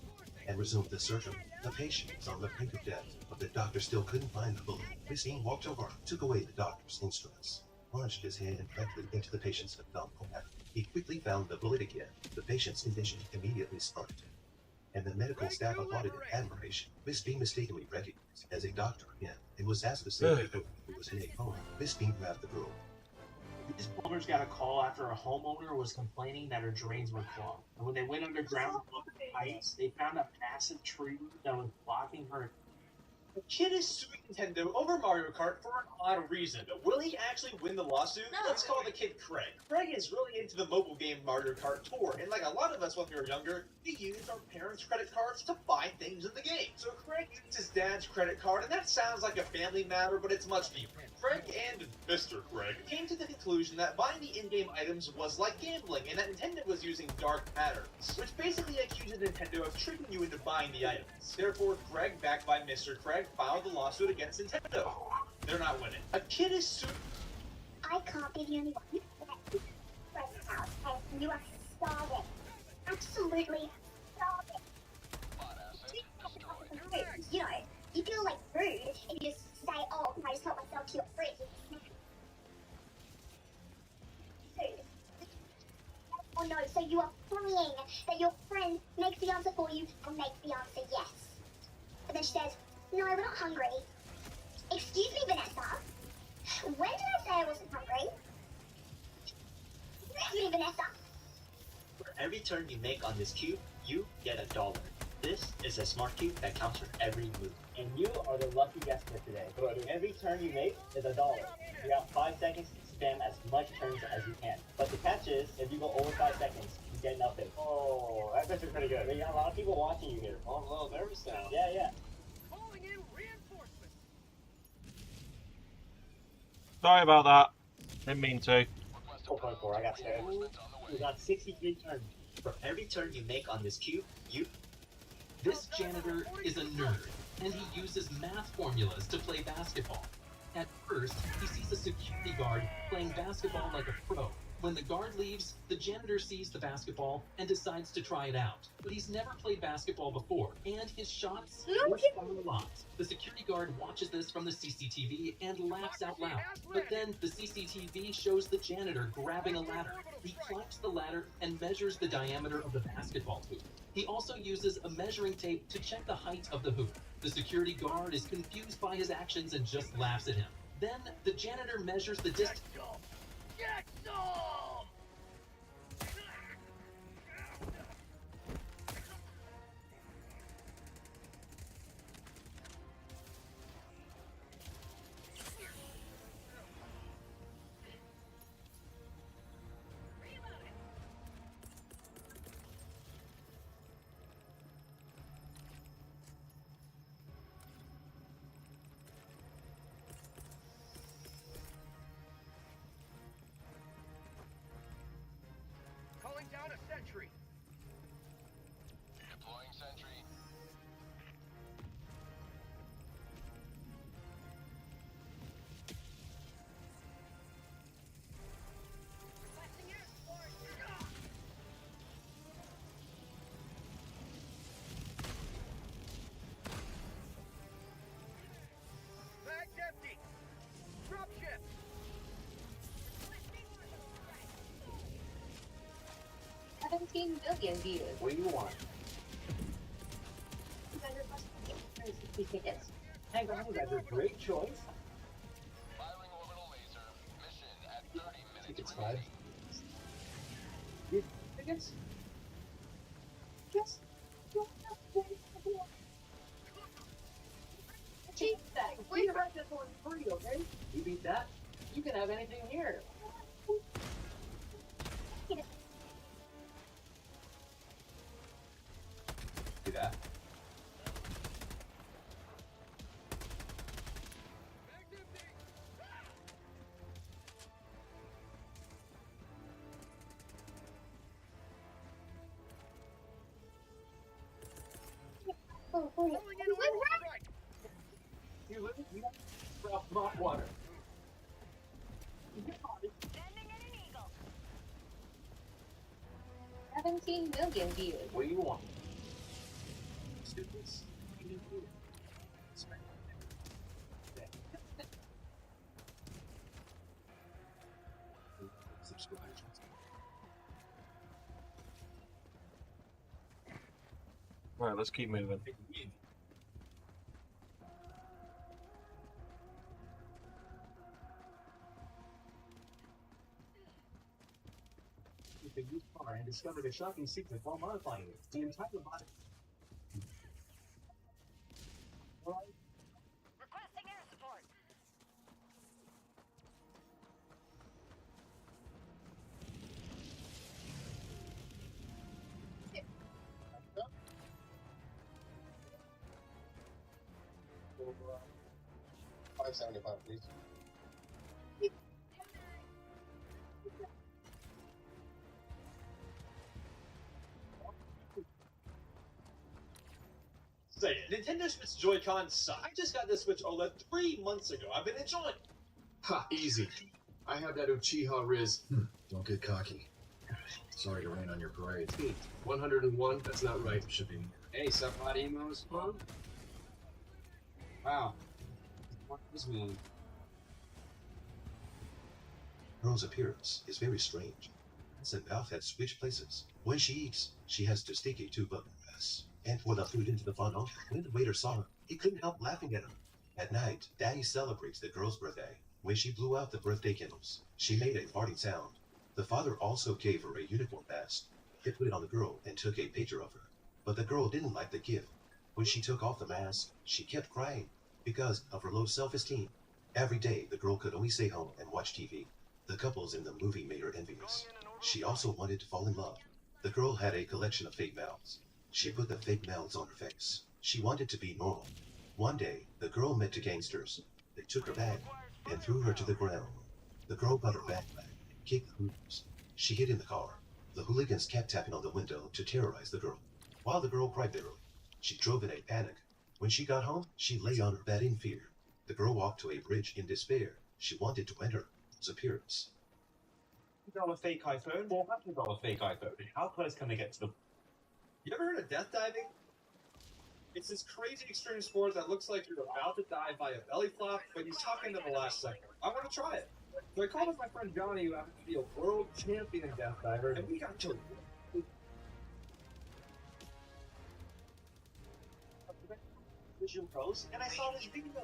and resumed the surgery. The patient was on the brink of death, but the doctor still couldn't find the bullet. Christine walked over, took away the doctor's instruments, plunged his hand directly into the patient's abdominal cavity. He quickly found the bullet again. The patient's condition immediately sparked, and the medical staff applauded in admiration. Miss Bean mistakenly recognized as a doctor again and was asked to say before he was in a coma. Miss Bean grabbed the broom. These plumbers got a call after a homeowner was complaining that her drains were clogged. And when they went underground to look at the pipes, they found a massive tree that was blocking her. The kid is suing Nintendo over Mario Kart for an odd reason. But will he actually win the lawsuit? No. Let's call the kid Craig. Craig is really into the mobile game Mario Kart Tour, and like a lot of us when we were younger, we used our parents' credit cards to buy things in the game. So Craig used his dad's credit card, and that sounds like a family matter, but it's much deeper. Craig and Mr. Craig came to the conclusion that buying the in-game items was like gambling, and that Nintendo was using dark patterns, which basically accuses Nintendo of tricking you into buying the items. Therefore, Craig, backed by Mr. Craig, filed the lawsuit against Nintendo. They're not winning. A kid is suing. I can't give you any money. Friend's house, and you are starving. Absolutely starving. You know, you feel like rude if you just say, oh, I just help myself to your fridge. Oh no, so you are praying that your friend makes the answer for you and makes the answer yes. But then she says, no, we're not hungry. Excuse me, Vanessa. When did I say I wasn't hungry? Excuse me, Vanessa. For every turn you make on this cube, you get $1. This is a smart cube that counts for every move. And you are the lucky guest for today. Every turn you make is $1. You got 5 seconds to spam as much turns as you can. But the catch is, if you go over 5 seconds, you get nothing. Oh, that's actually pretty good. You got a lot of people watching you here. Oh, I'm a little nervous now. Yeah. Calling in reinforcements. Sorry about that. Didn't mean to. 4.4, I got scared. We got 63 turns. For every turn you make on this cube, you... This janitor is a nerd, and he uses math formulas to play basketball. At first, he sees a security guard playing basketball like a pro. When the guard leaves, the janitor sees the basketball and decides to try it out. But he's never played basketball before, and his shots work a lot. The security guard watches this from the CCTV and laughs out loud. But then the CCTV shows the janitor grabbing a ladder. He climbs the ladder and measures the diameter of the basketball hoop. He also uses a measuring tape to check the height of the hoop. The security guard is confused by his actions and just laughs at him. Then the janitor measures the distance. Get some! Calling down a sentry. Deploying sentry. Bag's empty. Drop ship. 17 billion views. What do you want? 60 tickets. Hang on, that's a great choice. Firing orbital laser. Mission at 30 minutes Tickets remaining. 5. Tickets? Yes. Cheap that. We rent this one free, okay? You beat that? You can have anything here. Do that. Calling in a weapon strike. You live in mop water. Sending in an eagle. 17 million views. What do you want? students. Subscribe. Right, let's keep moving. The used car and discovered a shocking secret while modifying it. The entire body. Requesting air support. $5.75, please. Say it. Nintendo Switch Joy-Con suck. I just got this Switch OLED 3 months ago. I've been enjoying. Ha, easy. I have that Uchiha Riz. Don't get cocky. Sorry to rain on your parade. 101? That's not right. Should be. Hey, Subhot Emos Club? Wow. What does this mean? Girl's appearance is very strange. It's and Mouth had switched places. When she eats, she has to stick a tube up her ass and pour the food into the funnel. When the waiter saw her, he couldn't help laughing at her. At night, Daddy celebrates the girl's birthday. When she blew out the birthday candles, she made a farting sound. The father also gave her a unicorn mask. He put it on the girl and took a picture of her. But the girl didn't like the gift. When she took off the mask, she kept crying because of her low self-esteem. Every day, the girl could only stay home and watch TV. The couples in the movie made her envious. She also wanted to fall in love. The girl had a collection of fake mouths. She put the fake mouths on her face. She wanted to be normal. One day, the girl met two gangsters. They took her bag and threw her to the ground. The girl got her backpack and kicked the hookers. She hid in the car. The hooligans kept tapping on the window to terrorize the girl. While the girl cried bitterly, she drove in a panic. When she got home, she lay on her bed in fear. The girl walked to a bridge in despair. She wanted to enter his appearance. $50 fake iPhone, $400 fake iPhone. How close can they get to the... You ever heard of death diving? It's this crazy extreme sport that looks like you're about to die by a belly flop, but you tuck into the last second. I want to try it. So I called up my friend Johnny, who happens to be a world champion death diver, and we got to Vision Pros, and I saw this video.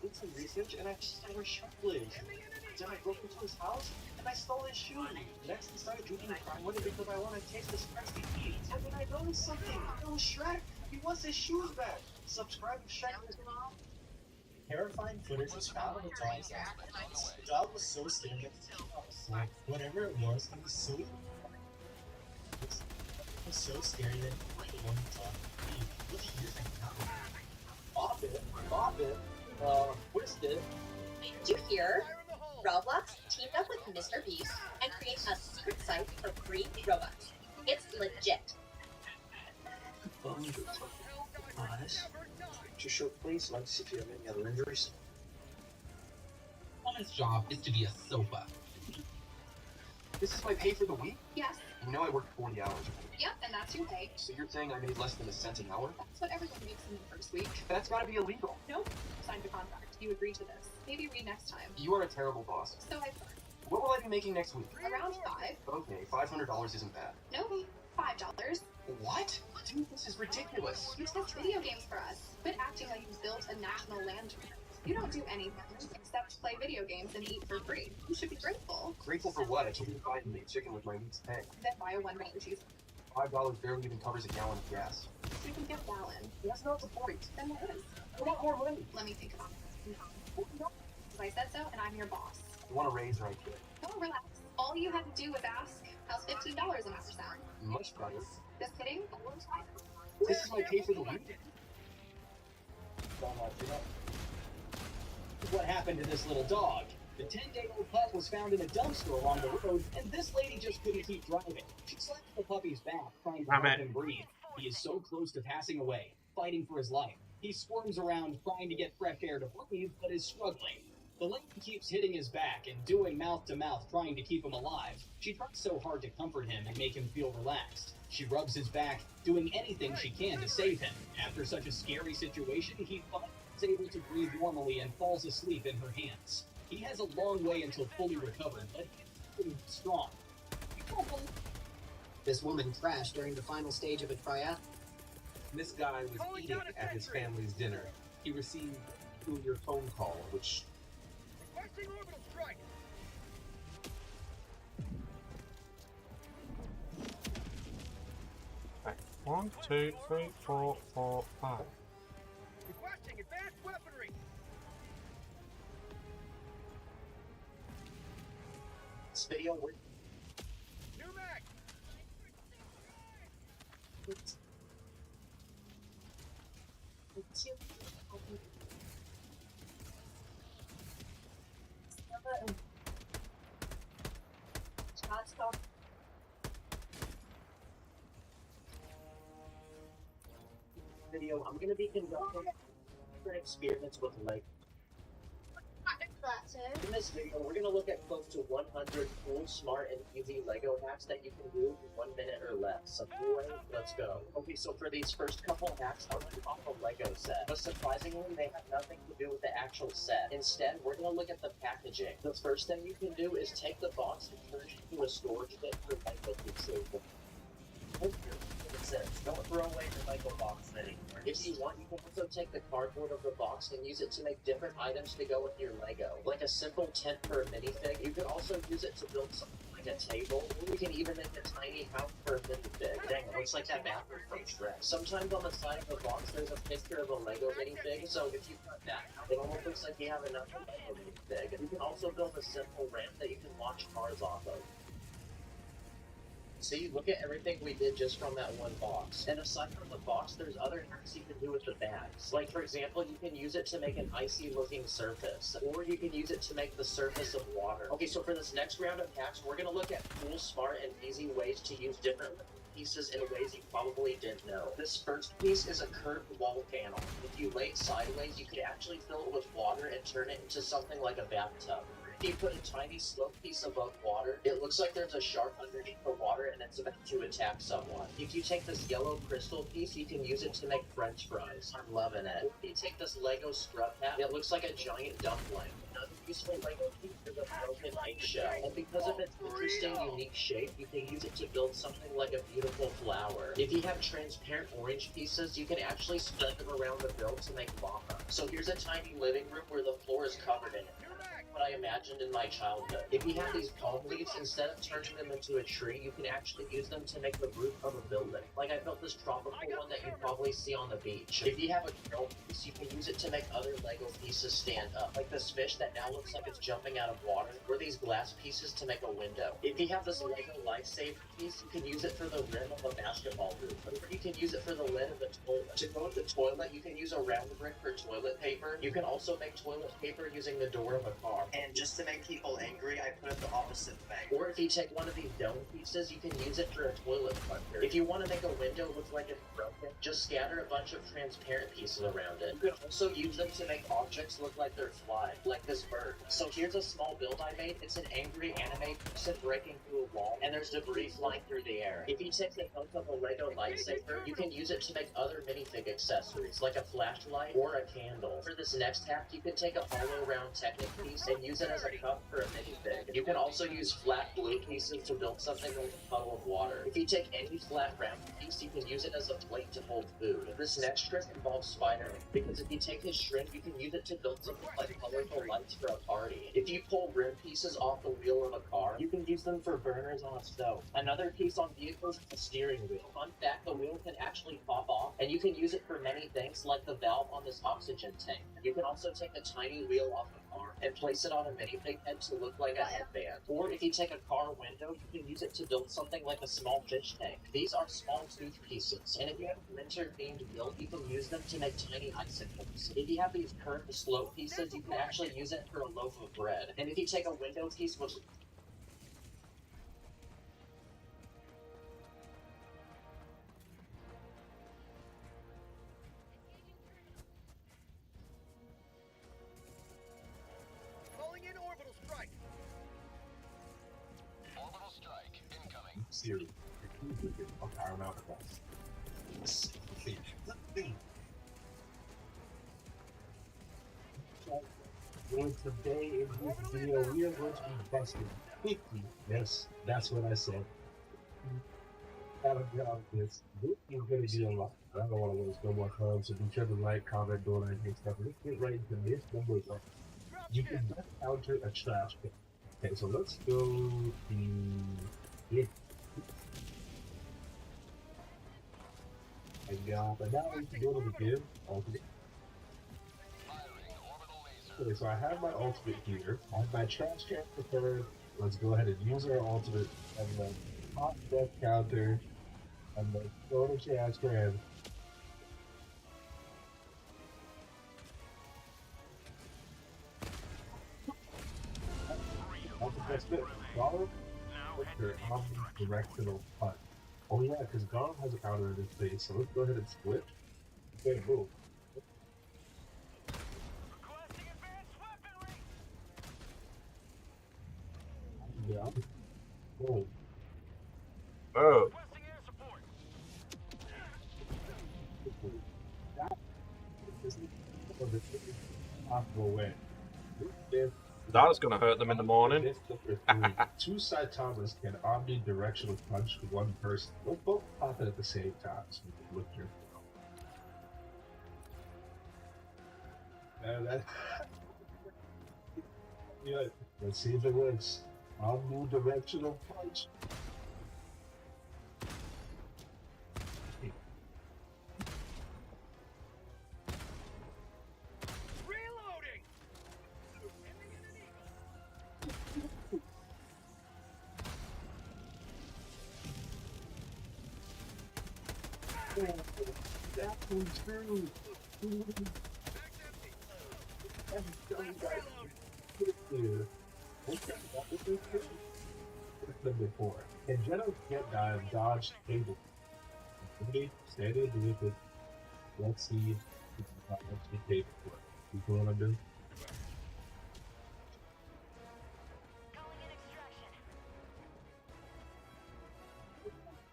Did some research and I discovered shark legs. Then I broke into his house and I stole his shoes. Next I started drinking crime with it because I wanted to taste the spicy heat. And then I noticed something. It was Shrek. He wants his shoes back. Subscribe to Shrek. Terrifying footage was found on the dog's ass. The dog was so scared that like whatever it was so scary that the one dog what do you think now? Bop it, twist it. Did you hear? Roblox teamed up with Mr. Beast and created a secret site for free robots. It's legit. Honest. To show please, like to see if you have any other injuries. Woman's job is to be a sofa. This is my pay for the week? Yes. You know I worked 40 hours. Yep, and that's your pay. So you're saying I made less than $0.01 an hour? That's what everyone makes in the first week. That's gotta be illegal. Nope. Signed a contract. You agree to this. Maybe read next time. You are a terrible boss. So I've learned. What will I be making next week? Around 5. Okay, $500 isn't bad. No, $5. What? Dude, this is ridiculous. You test video games for us. Quit acting like you built a national land. You don't do anything except play video games and eat for free. You should be grateful. Grateful for what? I can't even buy me chicken with my week's pay. Then buy a $1 cheeseburger. $5 barely even covers a gallon of gas. You can get a gallon. That's not the point. Then what is? I want more money. Let me think about it. Because I said so, and I'm your boss. You want a raise right here? Oh, relax. All you had to do was ask, how's $15 an hour sound? Much better. Just kidding? This is my pay for the week. What happened to this little dog? The 10-day-old pup was found in a dumpster along the road, and this lady just couldn't keep driving. She slapped the puppy's back, trying to help him breathe. He is so close to passing away. fighting for his life. He squirms around trying to get fresh air to breathe, but is struggling. The lady keeps hitting his back and doing mouth-to-mouth trying to keep him alive. She tries so hard to comfort him and make him feel relaxed. She rubs his back, doing anything she can to save him. After such a scary situation, he finally is able to breathe normally and falls asleep in her hands. He has a long way until fully recovered, but he is strong. This woman crashed during the final stage of a triathlon. This guy was eating at his family's dinner. He received a peculiar phone call, which... Requesting orbital strike! Okay. 1, 2, 3, 4, 4, 5. Requesting advanced weaponry! This video would... New mag! Video, I'm gonna be conducting different experiments with Lego. In this video, we're going to look at close to 100 cool, smart, and easy Lego hacks that you can do in 1 minute or less. So anyway, let's go. Okay, so for these first couple hacks, I went off a Lego set. But surprisingly, they have nothing to do with the actual set. Instead, we're going to look at the packaging. The first thing you can do is take the box and turn it into a storage bin for Lego pieces. Don't throw away the Lego box anymore. If you want, you can also take the cardboard of the box and use it to make different items to go with your Lego. Like a simple tent for a minifig. You can also use it to build something like a table, or you can even make a tiny house for a minifig. Dang, it looks like that bathroom from Shrek. Sometimes on the side of the box there's a picture of a Lego minifig, so if you cut that out, it almost looks like you have enough Lego minifig. You can also build a simple ramp that you can launch cars off of. See, look at everything we did just from that one box. And aside from the box, there's other hacks you can do with the bags. Like, for example, you can use it to make an icy-looking surface. Or you can use it to make the surface of water. Okay, so for this next round of hacks, we're gonna look at cool, smart, and easy ways to use different pieces in ways you probably didn't know. This first piece is a curved wall panel. If you lay it sideways, you could actually fill it with water and turn it into something like a bathtub. If you put a tiny slope piece above water, it looks like there's a shark underneath the water and it's about to attack someone. If you take this yellow crystal piece, you can use it to make French fries. I'm loving it. If you take this Lego scrub hat, it looks like a giant dumpling. Another useful Lego piece is a broken eggshell. And because of its interesting, unique shape, you can use it to build something like a beautiful flower. If you have transparent orange pieces, you can actually spread them around the build to make lava. So here's a tiny living room where the floor is covered in it. What I imagined in my childhood. If you have these palm leaves, instead of turning them into a tree, you can actually use them to make the roof of a building. Like I built this tropical one that you probably see on the beach. If you have a drill piece, you can use it to make other Lego pieces stand up. Like this fish that now looks like it's jumping out of water, or these glass pieces to make a window. If you have this Lego lifesaver piece, you can use it for the rim of a basketball hoop. Or you can use it for the lid of the toilet. To go with the toilet, you can use a round brick for toilet paper. You can also make toilet paper using the door of a car. And just to make people angry, I put it the opposite way. Or if you take one of these dome pieces, you can use it for a toilet plunger. If you want to make a window look like it's broken, just scatter a bunch of transparent pieces around it. You can also use them to make objects look like they're flying, like this bird. So here's a small build I made. It's an angry anime person breaking through a wall, and there's debris flying through the air. If you take the hilt of a Lego lightsaber, you can use it to make other minifig accessories, like a flashlight or a candle. For this next hack, you can take a hollow round Technic piece and use it as a cup for a minifig. You can also use flat blue pieces to build something like a puddle of water. If you take any flat round piece, you can use it as a plate to hold food. This next trick involves Spider-Man, because if you take his shrimp, you can use it to build something like colorful lights for a party. If you pull rim pieces off the wheel of a car, you can use them for burners on a stove. Another piece on vehicles is the steering wheel. Fun fact, the wheel can actually pop off, and you can use it for many things, like the valve on this oxygen tank. You can also take a tiny wheel off a car and place it on a minifig head to look like a headband. Or if you take a car window, you can use it to build something like a small fish tank. These are small tooth pieces, and if you have a winter-themed build, you can use them to make tiny icicles. If you have these curved slope pieces, you can actually use it for a loaf of bread. And if you take a window piece with serious. Okay, I'm out of box. Well, today in this video, we are going to be busting 50. Yes, that's what I said. Out of this is going to be a lot. I don't want to waste no more time, so be sure to like, comment, donate, and stuff. Let's get right into this. Number one. You can just counter a trash can. Okay, so let's go to it. I got, but now we can go to the give. Okay, so I have my ultimate here. I have my trash can prepared. Let's go ahead and use our ultimate and then hot death counter and then throw the trash can. That's the best bit. Garland with your omnidirectional punch. Oh yeah, because Garland has a counter in his face, so let's go ahead and split. Okay, boom. Yeah. Boom. Oh. That is the possible way. That's gonna hurt them in the morning. Two Saitamas can omnidirectional punch one person. They'll both pop it at the same time, so you can look your. Yeah, let's see if it works. Omnidirectional punch. That one's true. Number 4. Can Genos get dodge table? Okay, standing with it. Let's see if we can dodge the table for it. You know what I'm doing?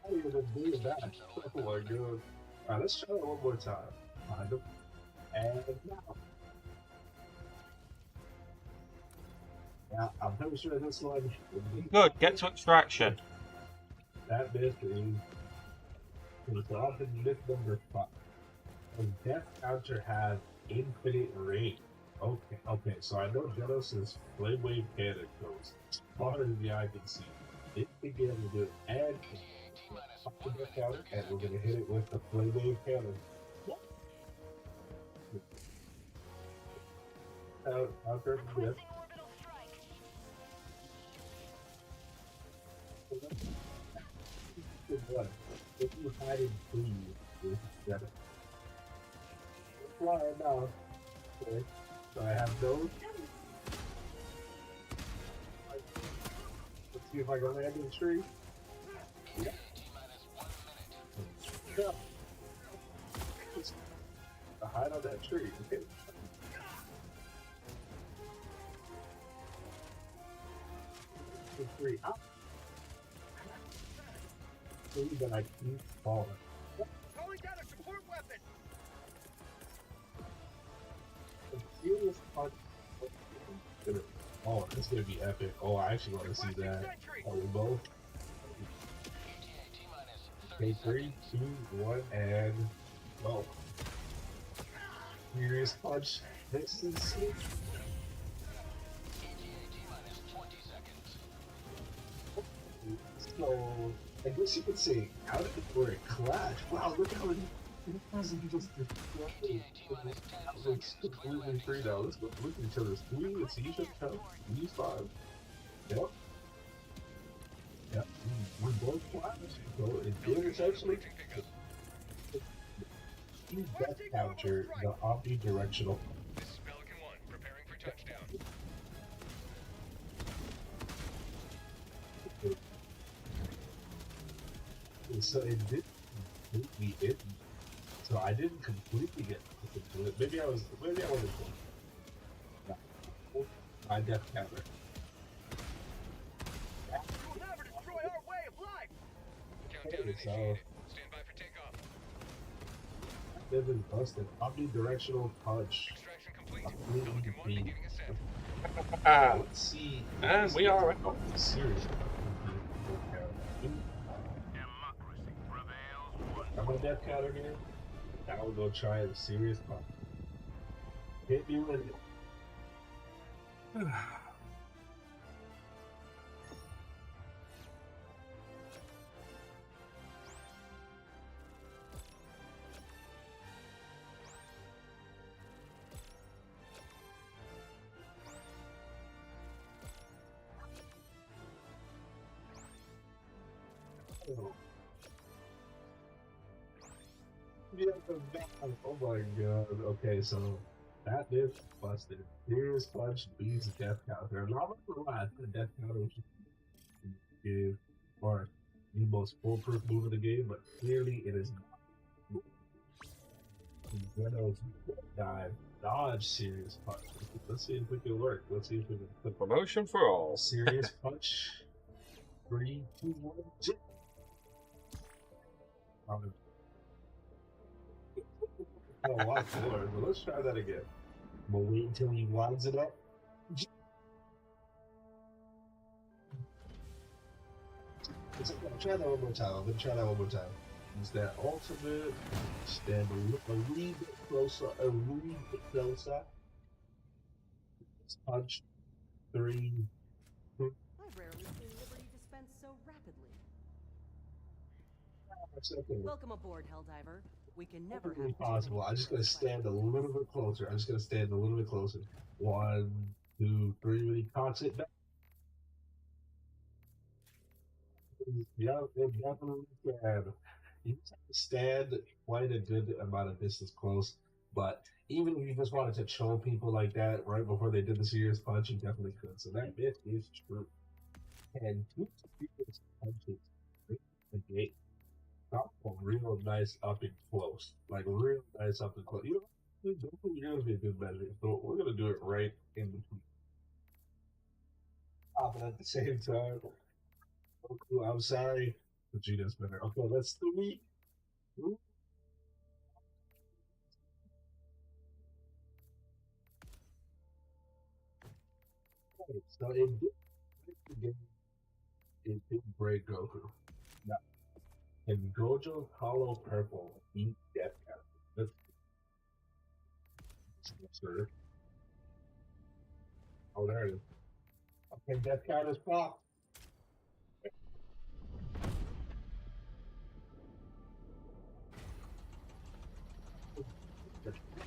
I didn't even do that. Oh my god. Alright, let's try it one more time. Find them. And now. Yeah, I'm pretty sure this one. Good, get to extraction. That myth is often myth number 5. A death counter has infinite range. Okay, so I know Genos' Flame Wave Cannon goes as far as the eye can see. It can be able to do it and pop the death counter, and we're going to hit it with the Flame Wave Cannon. Counter death. If you hide in trees, it's better. Fly now. Okay. So I have those. Let's see if I can land in the tree. Yeah. Yeah. Just hide on that tree. Okay. Tree up. That I keep falling. Calling down a support weapon. Serious punch. Oh, it's gonna be epic. Oh, I actually want to see that. Oh, we both. Okay, 3, 2, 1, and go. Serious punch. This is sick. So, I guess you could say, how did it work? Clash. Wow, look how many. Just completely free now. Let's look at each other's 3. Let's see each other's count. Use 5. Yep. Yep. We both clash. So it did essentially. Use that counter, the omnidirectional. This is Pelican 1, preparing for touchdown. So it did completely hit me. So I didn't completely get into it. Maybe I wasn't close. No. My death counter. You'll never destroy our way of life. so Stand by for takeoff. this is busted. Omnidirectional punch. Extraction complete. Completely beat. Let's see. And we are. Serious. Got my death counter here. Now we're gonna try a serious punch. Hit me with it. Oh my god. Okay, so that is busted. Serious punch beats death counter. And I'm not gonna lie, I think death counter is or the most foolproof move in the game, but clearly it is not. Zenos dive, dodge serious punch. Let's see if we can work. Let's see if we can The promotion for all. serious punch. 3, 2, 1, jump. A lot more, but let's try that again. We'll wait until he winds it up. Try that one more time. I'm gonna try that one more time. Use that ultimate. Stand a wee bit closer. A wee bit closer. Punch. 3, 2. I've rarely seen liberty dispensed so rapidly. Second. Welcome aboard, Helldiver. We can never Perfectly have possible. I'm just gonna stand a little bit closer. I'm just gonna stand a little bit closer. 1, 2, 3. When he cocks it back. Yeah, it definitely can. You just have to stand quite a good amount of distance close. But even if you just wanted to troll people like that right before they did the serious punch, you definitely could. So that bit is true. And two serious punches the gate. Not a real nice up and close. Like real nice up and close. You know, you're gonna be a good measure. So we're gonna do it right in between. But at the same time. Oh, cool. I'm sorry. Vegeta's better. Okay, let's do me. Okay, so it did break Goku. Now, and Gojo Hollow Purple beat Death Captain. That's sir. Oh, there it is. Okay, Death Captain is popped.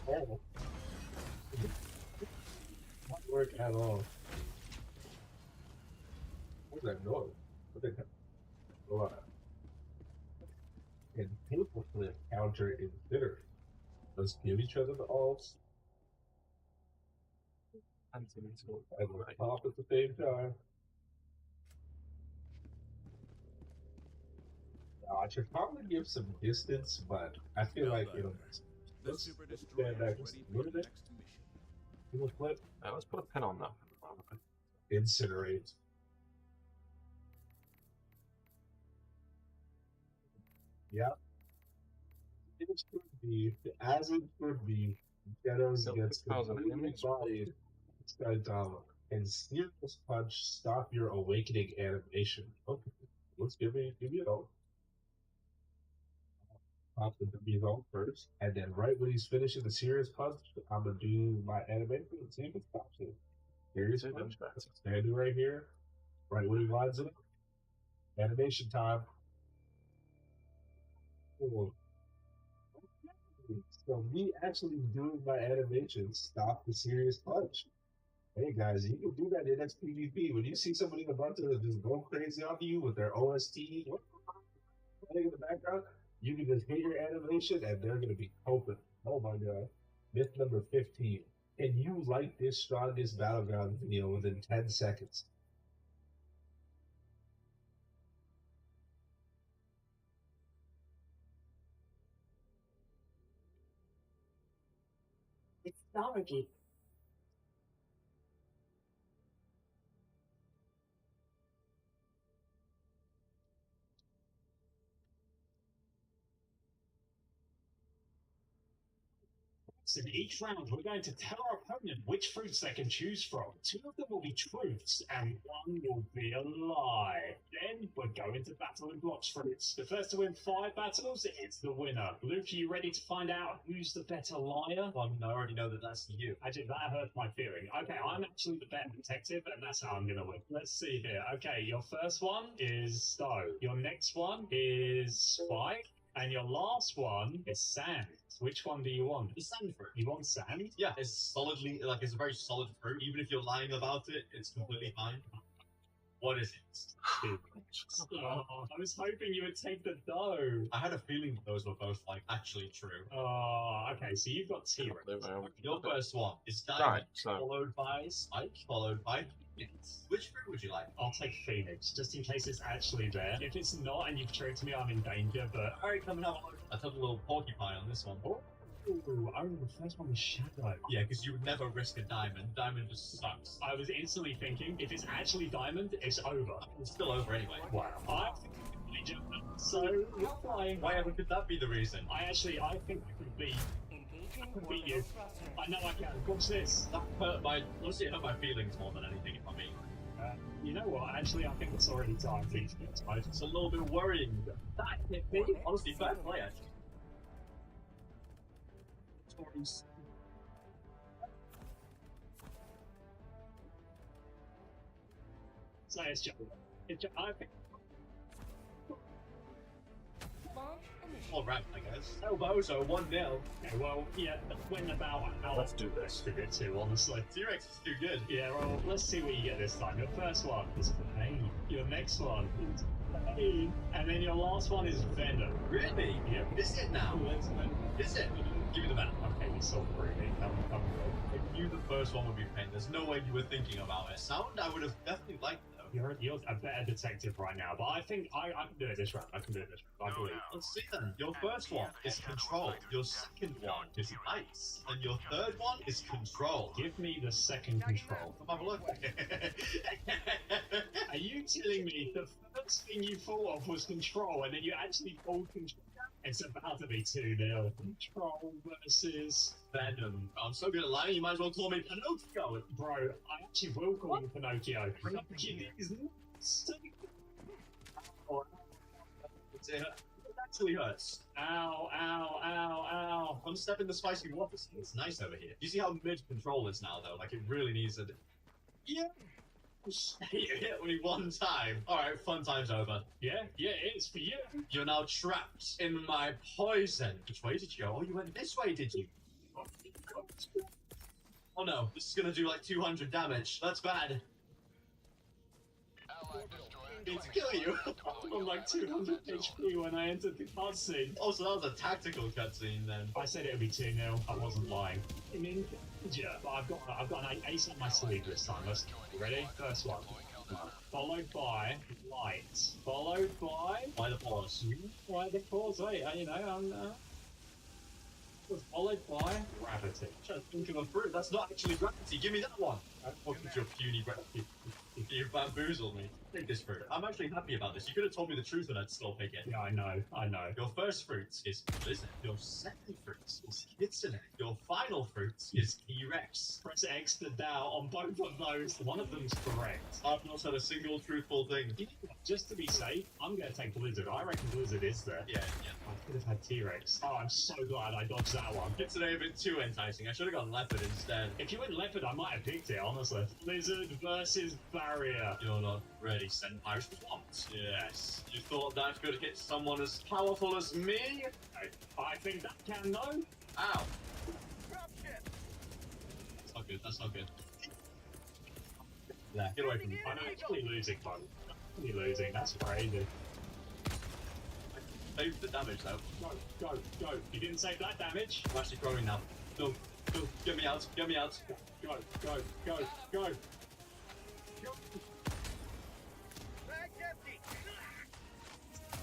Oh. Not work at all. What's that noise? What the hell? And Painful Flip counter is bitter. Let's give each other the alts. And let's pop at the same time. Now, I should probably give some distance, but I feel like it'll. Let's stand back just a little bit. Painful Flip. Let's put a pin on that. Incinerate. Yep. It could be, as it could be, Genos gets completely bodied by Dama. And Serious Punch stop your awakening animation. Okay, let's give it all. Pop the W first, and then right when he's finishing the Serious Punch, I'm gonna do my animation and see if it stops it. Serious Punch, standing right here, right when he lines it up. Animation time. Cool. So me actually doing my animation stop the Serious Punch. Hey guys, you can do that in XPVP. When you see somebody about to just go crazy on you with their OST playing in the background, you can just hit your animation and they're gonna be open. Oh my god. Myth number 15. Can you like this strongest battleground video within 10 seconds? It's technology. So in each round, we're going to tell our opponent which fruits they can choose from. 2 of them will be truths, and 1 will be a lie. Then we're going to battle in blocks fruits. The first to win 5 battles is the winner. Luke, are you ready to find out who's the better liar? Well, I already know that that's you. Actually, that hurt my feeling. Okay, I'm actually the better detective, and that's how I'm gonna win. Let's see here. Okay, your first one is Stowe. Your next one is Spike. And your last one is sand. Which one do you want? The sand fruit. You want sand? Yeah, it's solidly, like, it's a very solid fruit. Even if you're lying about it, it's completely fine. What is it? Oh, I was hoping you would take the dough. I had a feeling those were both, like, actually true. Oh, okay, so you've got T-Rex. Your first one is diamond, followed by spike, followed by phoenix. Which fruit would you like? I'll take Phoenix, just in case it's actually there. If it's not and you've tricked me, I'm in danger, but... Alright, coming up. I took a little porcupine on this one. Ooh, I remember the first one was Shadow. Yeah, because you would never risk a diamond. Diamond just sucks. I was instantly thinking, if it's actually diamond, it's over. It's still over anyway. Wow. I think I could jump up, so you're flying. Why ever could that be the reason? I think I could beat you. I know I can. Watch this. That hurt my... Honestly, it hurt my feelings more than anything, if I'm being honest. You know what? Actually, I think it's already time for you to get tired. It's a little bit worrying. That hit me. Honestly, fair play, actually. So it's just, I think. All right, I guess. Elbozo 1-0. Okay, well, yeah, when about how let's do this to get to, honestly. T-Rex is too good. Yeah, well, let's see what you get this time. Your first one is pain. Your next one is pain. And then your last one is venom. Really? Yeah. Is it now? Is it? Give me the venom. Okay, you saw really. Come. I knew the first one would be pain. There's no way you were thinking about it. Sound, I would have definitely liked though. You're a better detective right now, but I think I can do it this round. I believe. Let's see then. Your first one is control. Your second one is ice. And your third one is control. Give me the second control. Come have a look. Are you telling me the first thing you thought of was control, and then you actually pulled control? It's about to be 2-0. Control versus Venom. I'm so good at lying, you might as well call me Pinocchio. Bro, I actually will call you Pinocchio. Pinocchio is nuts. It actually hurts. Ow. One step in the spicy water. It's nice over here. You see how mid-control is now, though? Like, it really needs a... Yeah. You hit me one time. Alright, fun time's over. Yeah, it is for you. You're now trapped in my poison. Which way did you go? Oh, you went this way, did you? Oh no, this is gonna do like 200 damage. That's bad. Need to kill you. I'm like 200 HP when I entered the cutscene. Oh, so that was a tactical cutscene then. I said it would be 2-0. I wasn't lying. I'm in danger, but I've got an ace on my sleeve this time. Let's go. Ready? First one. Followed by light. Followed by the pause. By the pause. Wait, you know, I'm. Followed by gravity. I'm trying to think of a fruit. That's not actually gravity. Give me that one. Welcome to your puny gravity. You bamboozled me. Take this fruit. I'm actually happy about this. You could have told me the truth and I'd still pick it. Yeah, I know. Your first fruit is Blizzard. Your second fruit is Kitsune. Your final fruit is T-Rex. Press X to doubt on both of those. One of them's correct. I've not said a single truthful thing. Just to be safe, I'm going to take Blizzard. I reckon Blizzard is there. Yeah. I could have had T-Rex. Oh, I'm so glad I dodged that one. Kitsune a bit too enticing. I should have gone Leopard instead. If you went Leopard, I might have picked it, honestly. Blizzard versus Barrier. You're not ready, Senpai. What? Yes. You thought that could hit someone as powerful as me? I think that can, though. Ow. That's not good. There, get away from me. I'm actually losing, man. I'm actually losing. That's crazy. Save the damage, though. Go. You didn't save that damage. I'm actually throwing now. Go. Get me out. Go.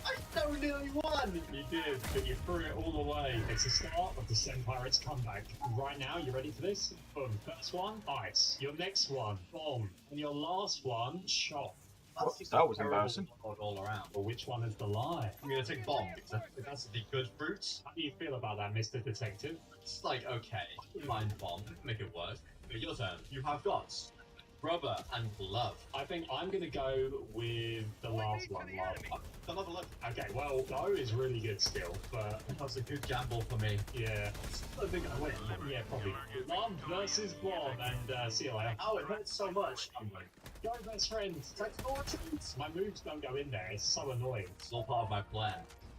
I so nearly won! You did, but you threw it all away. It's the start of the Sen Pirates comeback. Right now, you ready for this? Boom. First one, ice. Your next one, bomb. And your last one, chop. Whoops, that was embarrassing. All around. But which one is the lie? I'm gonna take bomb because I think that's the good fruits. How do you feel about that, Mr. Detective? It's like, okay, I don't mind bomb, make it work. But your turn. You have got rubber and glove. I think I'm gonna go with the last one, love. Another look. Okay, well, Go is really good still, but that's a good gamble for me. Yeah. I think I win. Yeah, probably. Love versus bomb, and see you later. Oh, it hurts so much. Go, best friends. My moves don't go in there. It's so annoying. It's all part of my plan.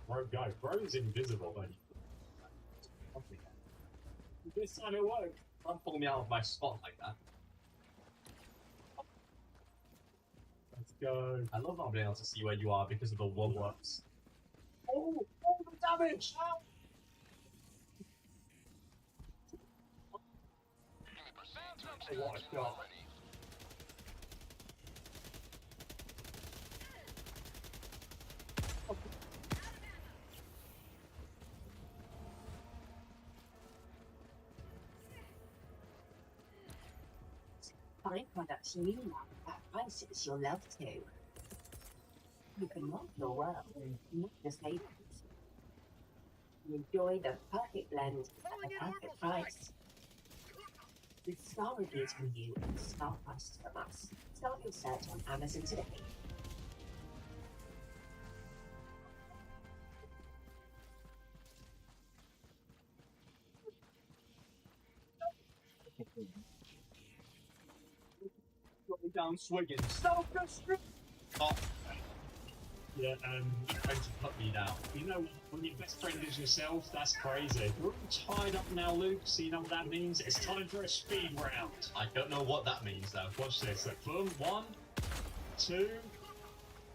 Bro, go. Bro's invisible. This time it worked. Don't pull me out of my spot like that. Let's go. I love not being able to see where you are because of the one-works. Oh, the damage! What a shot. Find products you love at prices you'll love to. You can rock your world, not just labels. Enjoy the perfect blend at the perfect price. With star reviews from you and star prices from us, start your search on Amazon today. Down swigging. Oh. Yeah, trying to put me down. You know, when your best friend is yourself, that's crazy. We're all tied up now, Luke, so you know what that means? It's time for a speed round. I don't know what that means, though. Watch this. So, boom, 1, 2,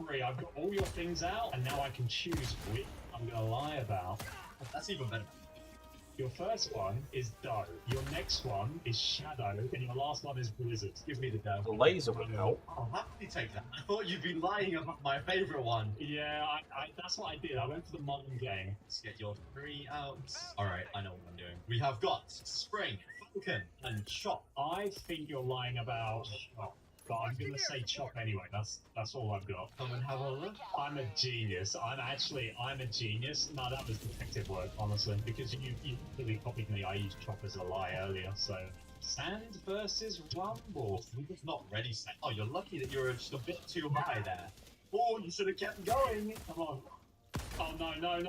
3. I've got all your things out, and now I can choose which I'm going to lie about. That's even better. Your first one is Doe. Your next one is Shadow, and your last one is Blizzard. Give me the Doe. The laser would help. I'll happily take that. I thought you'd been lying about my favourite one. Yeah, that's what I did. I went for the mind game. Let's get your 3 out. Alright, I know what I'm doing. We have got Spring, Falcon, and Chop. I think you're lying about Chop, but I'm gonna say Chop anyway. That's all I've got. Come and have a look. I'm a genius. I'm a genius. No, that was detective work, honestly, because you really copied me. I used Chop as a lie earlier, so. Sand versus Rumble. We're just not ready, Sand. Oh, you're lucky that you're just a bit too high there. Oh, you should have kept going. Come on. Oh, no, good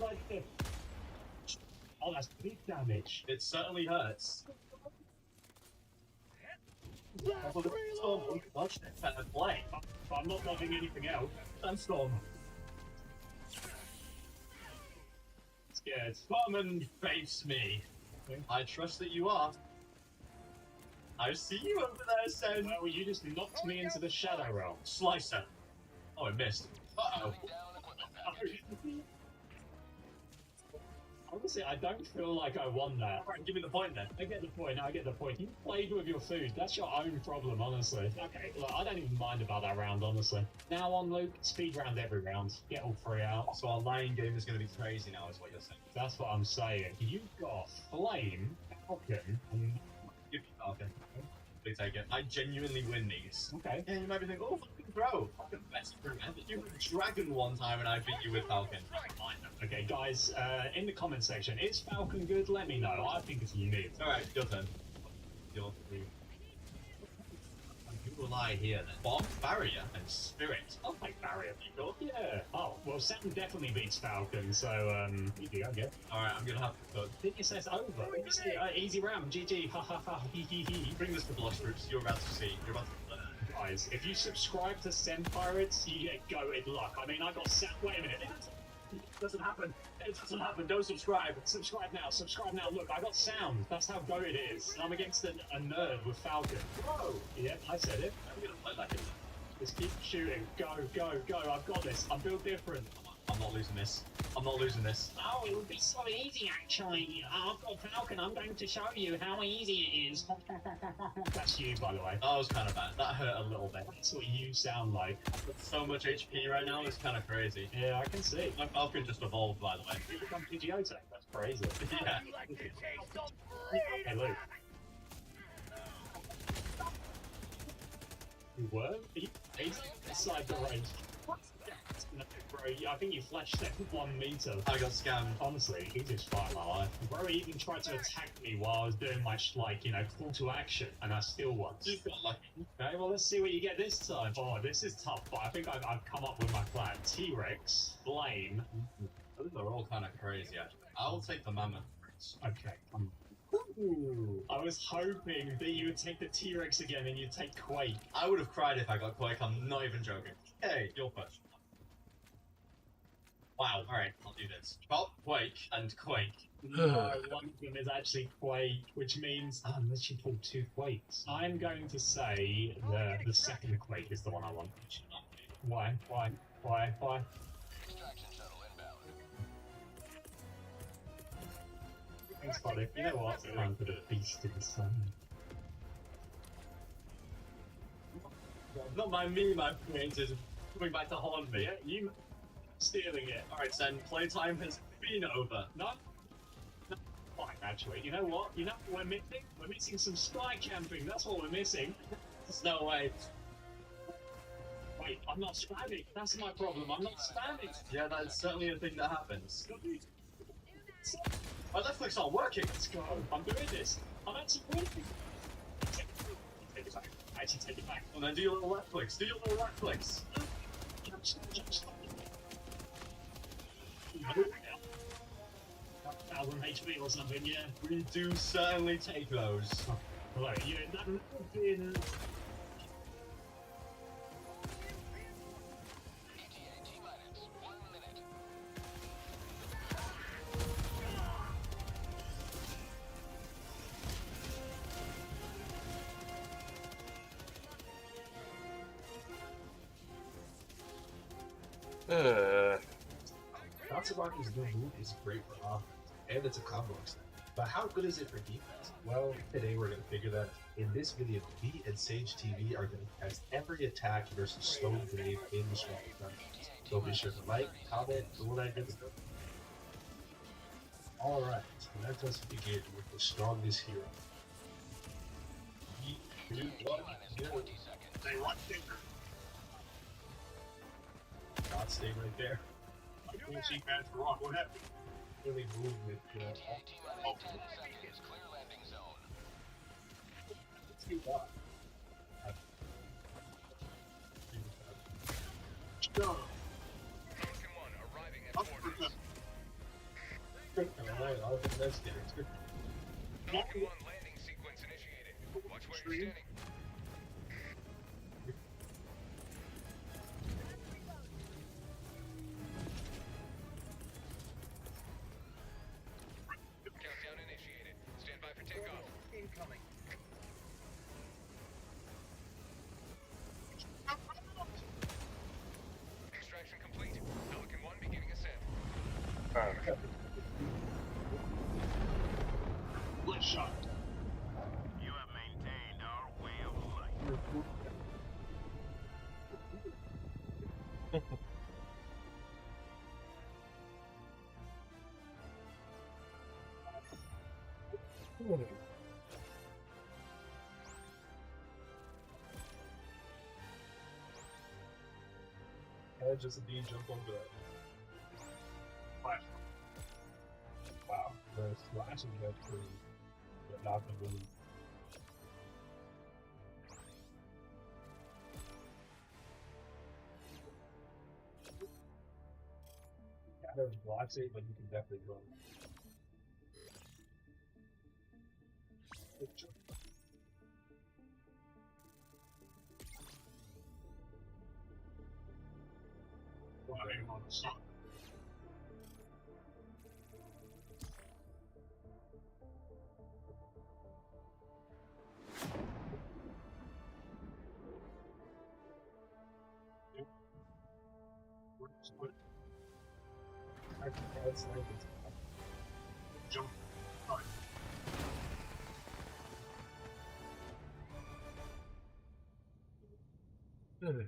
idea. Oh, that's big damage. It certainly hurts. I'm not loving anything else. Sandstorm. Scared. Come and face me. I trust that you are. I see you over there, Sen. Well, you just knocked me into the shadow realm. Slicer. Oh, I missed. Uh-oh. Honestly, I don't feel like I won that. Alright, give me the point then. I get the point. You played with your food. That's your own problem, honestly. Okay, look, I don't even mind about that round, honestly. Now on, Luke, speed round every round. Get all 3 out. So our lying game is going to be crazy now, is what you're saying. That's what I'm saying. You've got Flame, Falcon, and... Give me Falcon. Please take it. I genuinely win these. Okay. Yeah, you might be thinking, oh, fucking throw. Fucking best fruit. I beat you with Dragon one time and I beat you with Falcon. Okay, guys, in the comment section, is Falcon good? Let me know. I think it's unique. Alright, your turn. Your 3. You lie here then. Bomb, Barrier, and Spirit. I'll take Barrier. You got? Yeah. Oh, well, Sam definitely beats Falcon, so, easy, I guess. Alright, I'm gonna have to put... Think it says over. Easy round. GG. Ha ha ha. Hee hee hee. Bring this to Blush Fruits. You're about to see. You're about to learn. Guys, if you subscribe to Sem Pirates, you get goated luck. I mean, I got Sam. Wait a minute. It doesn't happen. It doesn't happen. Don't subscribe. Subscribe now. Subscribe now. Look, I got sound. That's how go it is. I'm against a nerd with Falcon. Whoa. Yeah, I said it. I'm gonna play like it. Just keep shooting. Go. I've got this. I'm built different. I'm not losing this. I'm not losing this. Oh, it would be so easy, actually. I've got Falcon. I'm going to show you how easy it is. That's you, by the way. That was kind of bad. That hurt a little bit. That's what you sound like. With so much HP right now, it's kind of crazy. Yeah, I can see. My Falcon just evolved, by the way. You become Pidgeotto. That's crazy. Yeah. Hey, Luke. You were? Are you inside the range? What? No, bro, I think you flashed that 1 meter. I got scammed. Honestly, he just fired my life. Bro even tried to attack me while I was doing my, call to action, and I still won. You got lucky. Okay, well, let's see what you get this time. Oh, this is tough, but I think I've come up with my plan. T-Rex, Flame. Those are all kind of crazy, actually. I'll take the mammoth first. Okay, Ooh, I was hoping that you would take the T-Rex again and you'd take Quake. I would have cried if I got Quake, I'm not even joking. Hey, you're first. Wow, alright, I'll do this. Well, Quake and Quake. No, one of them is actually Quake, which means unless you pull 2 Quakes. I'm going to say the second Quake is the one I want. Why? Thanks, buddy. You know what? Time for the beast of the sun. Not mind me, my friends, is coming back to haunt me. Yeah, you stealing it. Alright, then, playtime has been over. No? Fine, actually. You know what? You know what we're missing? We're missing some sky camping. That's what we're missing. There's no way. Wait, I'm not spamming. That's my problem. I'm not spamming. Yeah, that's certainly a thing that happens. My left click's not working. Let's go. I'm doing this. I'm actually winning. Take it back. Actually, take it back. And then do your little left clicks. Do your little left clicks. 1000 HP or something, yeah. We do certainly take those. Right, yeah, that would have been... Natsubaki's new move is great for offense, and it's a combo extender. But how good is it for defense? Well, today we're going to figure that out. In this video, me and Sage TV are going to test every attack versus Stone Grave in the Swamp Dungeons. So be sure to like, comment, all that good stuff. Alright, let us begin with the strongest hero. 3, 2, 1, 0. Stay right there. God, stay right there. I can't see bad for rock. What happened? Really move with Let's do that. Go. Alright, I'll get this game. It's good. Falcon 1 landing sequence initiated. Watch where you're standing. Countdown initiated. Stand by for takeoff. Incoming. Extraction complete. Pelican 1 beginning ascent. Good shot. You have maintained our way of life. Just a D jump over that. Wow, the slashing head for not the move. Kind of blocks it, but you can definitely go. Good jump. Flying on the sun. Jump. Right. I've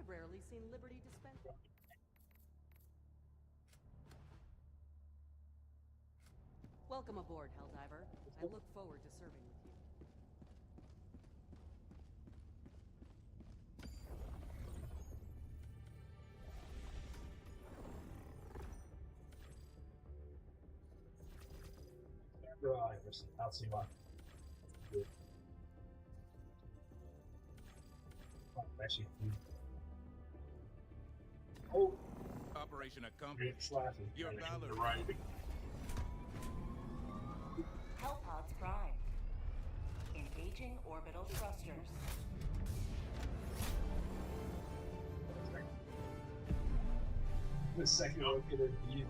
rarely seen Liberty dispensed. Welcome aboard, Helldiver. I look forward to serving with you. drivers. I'll see what. Actually, oh, Operation accomplished. Your valor. Right. Hellpods prime. Engaging orbital thrusters. The second look at it, you.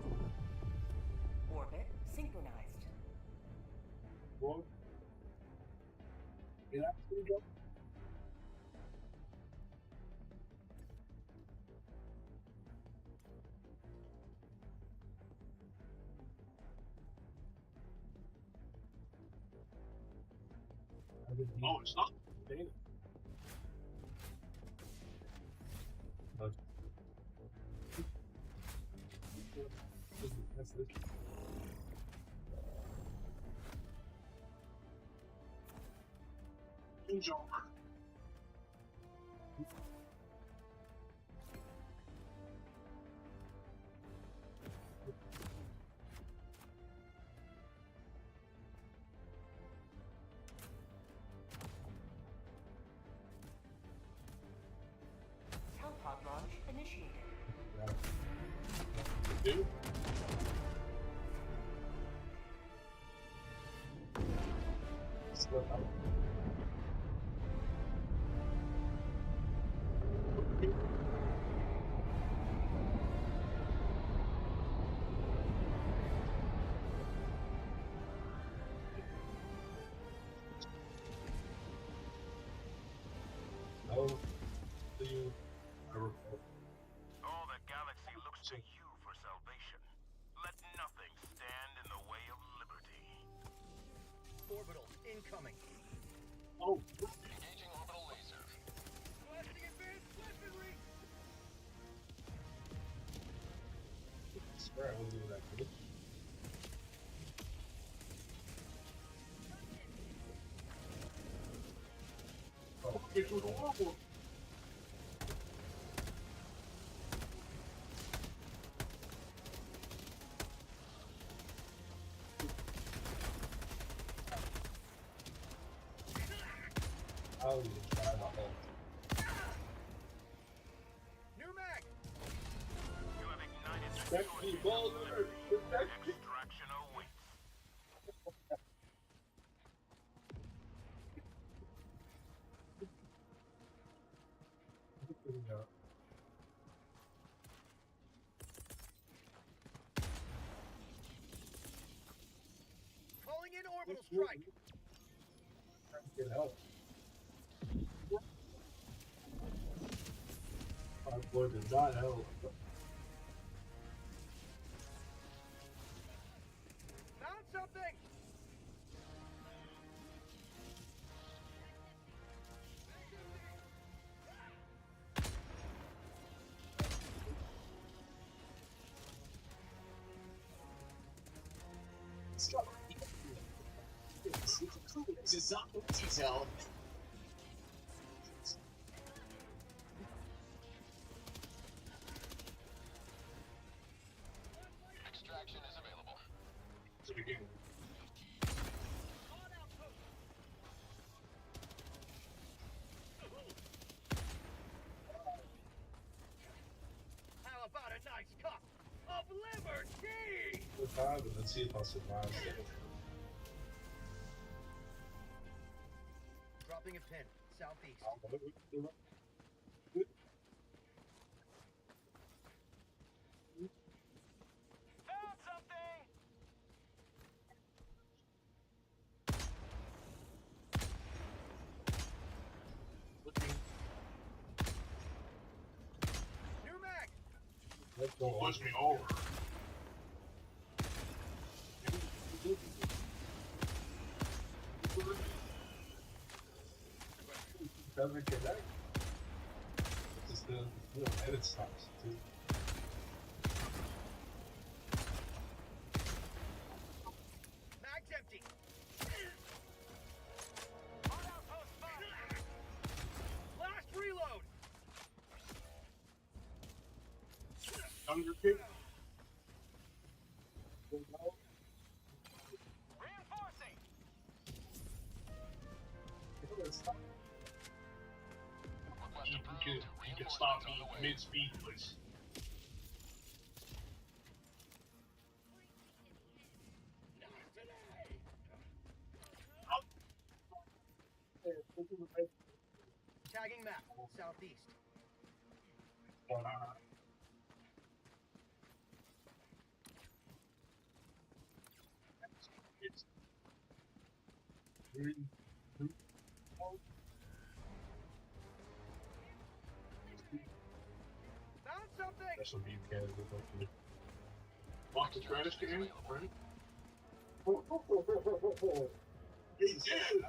Orbit synchronized. Well, you actually go. Oh, it's not. That's this. Change over. Hellpod launch initiated. Do? Slip out. No, do you? I report. All the galaxy looks to you for salvation. Let nothing stand in the way of liberty. Orbital incoming. Oh. Engaging orbital laser. Blasting advanced weaponry. I swear I wouldn't do that. Dude. Oh, it was horrible. I was even trying to hold. New mag. You have ignited the Protect me, Boulder! Protect me! extraction awaits. Calling in orbital strike. Get help. Our boy did not help. Found something. Detail. Extraction is available. To begin. How about a nice cup of liberty? Survive and let's see if I'll survive. Dropping a pin southeast. Found something! New mag. Let's go. Push me over. Doesn't connect. It's just the edit stops too. Mag's empty. Last reload. Thunder kick. Reinforcements! You could stop me mid-speed, please. Tagging map, southeast. Found something! That's what you can do. Lock the trash can, right? He did!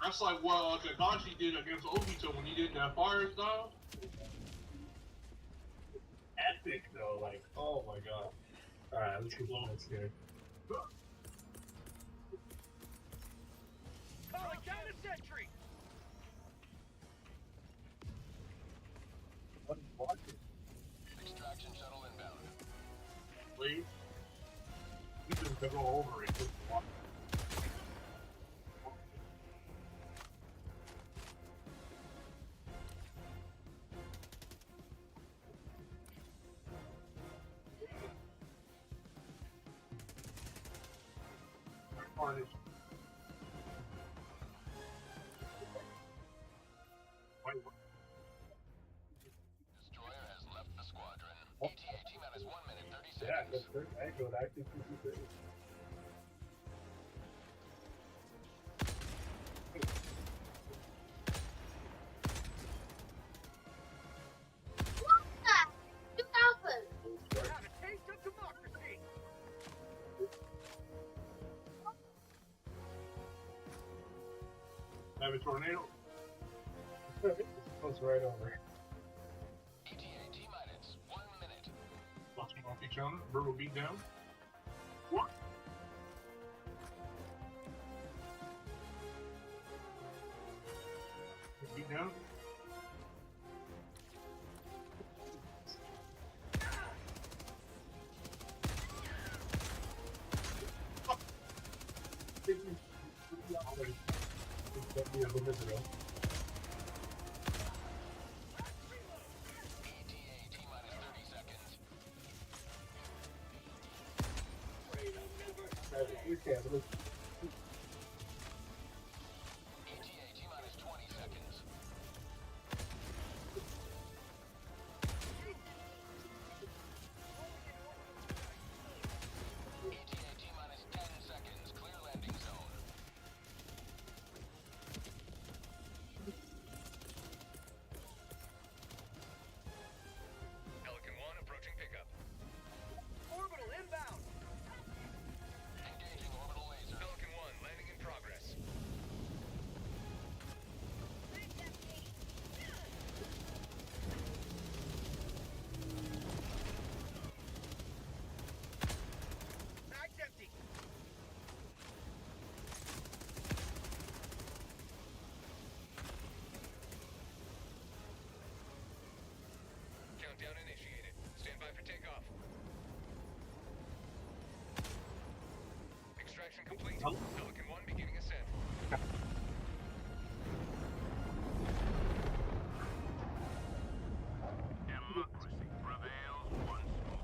That's like what Kakashi did against Obito when he did that fire style. Epic though, like, oh my god. Alright, let's get blown scared. Calling down a sentry! Extraction shuttle inbound. Please? You just go over it. Just walk. Carnage. Destroyer has left the squadron. ETA T-minus 1 minute 30 seconds. Yeah, that's good. I go back to 2 Have a taste of democracy! Have a tornado. It's right over here. ETA T-minus 1 minute. Bouncing off each other. Brutal beat down. What? Beat down. ETA T-minus 20 seconds. ETA T-minus 10 seconds. Clear landing zone. Pelican 1 approaching pickup. Orbital inbound! Engaging orbital laser. Pelican 1 landing in progress. Mag's empty! Countdown initiated. Stand by for takeoff. Extraction complete. Pelican 1 beginning ascent. Democracy prevails once more.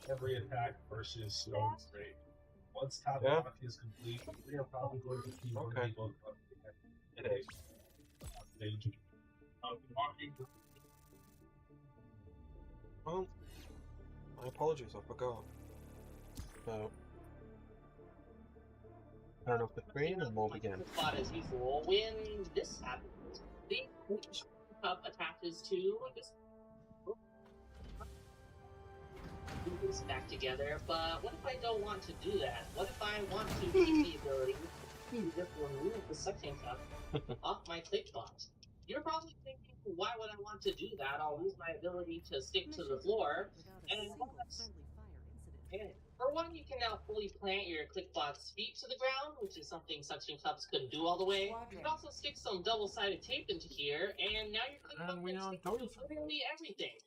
Every attack versus Stone's rate. Once top Yeah. block is complete, we are probably going to see more people today. Well, My apologies, I forgot. So, turn off the screen and we'll begin. Spot as usual. When this happens, the cup attaches to this. Put this back together, but what if I don't want to do that? What if I want to keep the ability to just remove the suction cup off my click box? You're probably thinking, why would I want to do that? I'll lose my ability to stick to the floor. And for one, you can now fully plant your clickbox feet to the ground, which is something suction cups couldn't do all the way. You can also stick some double-sided tape into here, and now your clickbox And we are can done. do literally everything.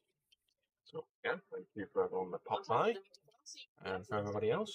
So, again, thank you for everyone that popped by, and for everybody else.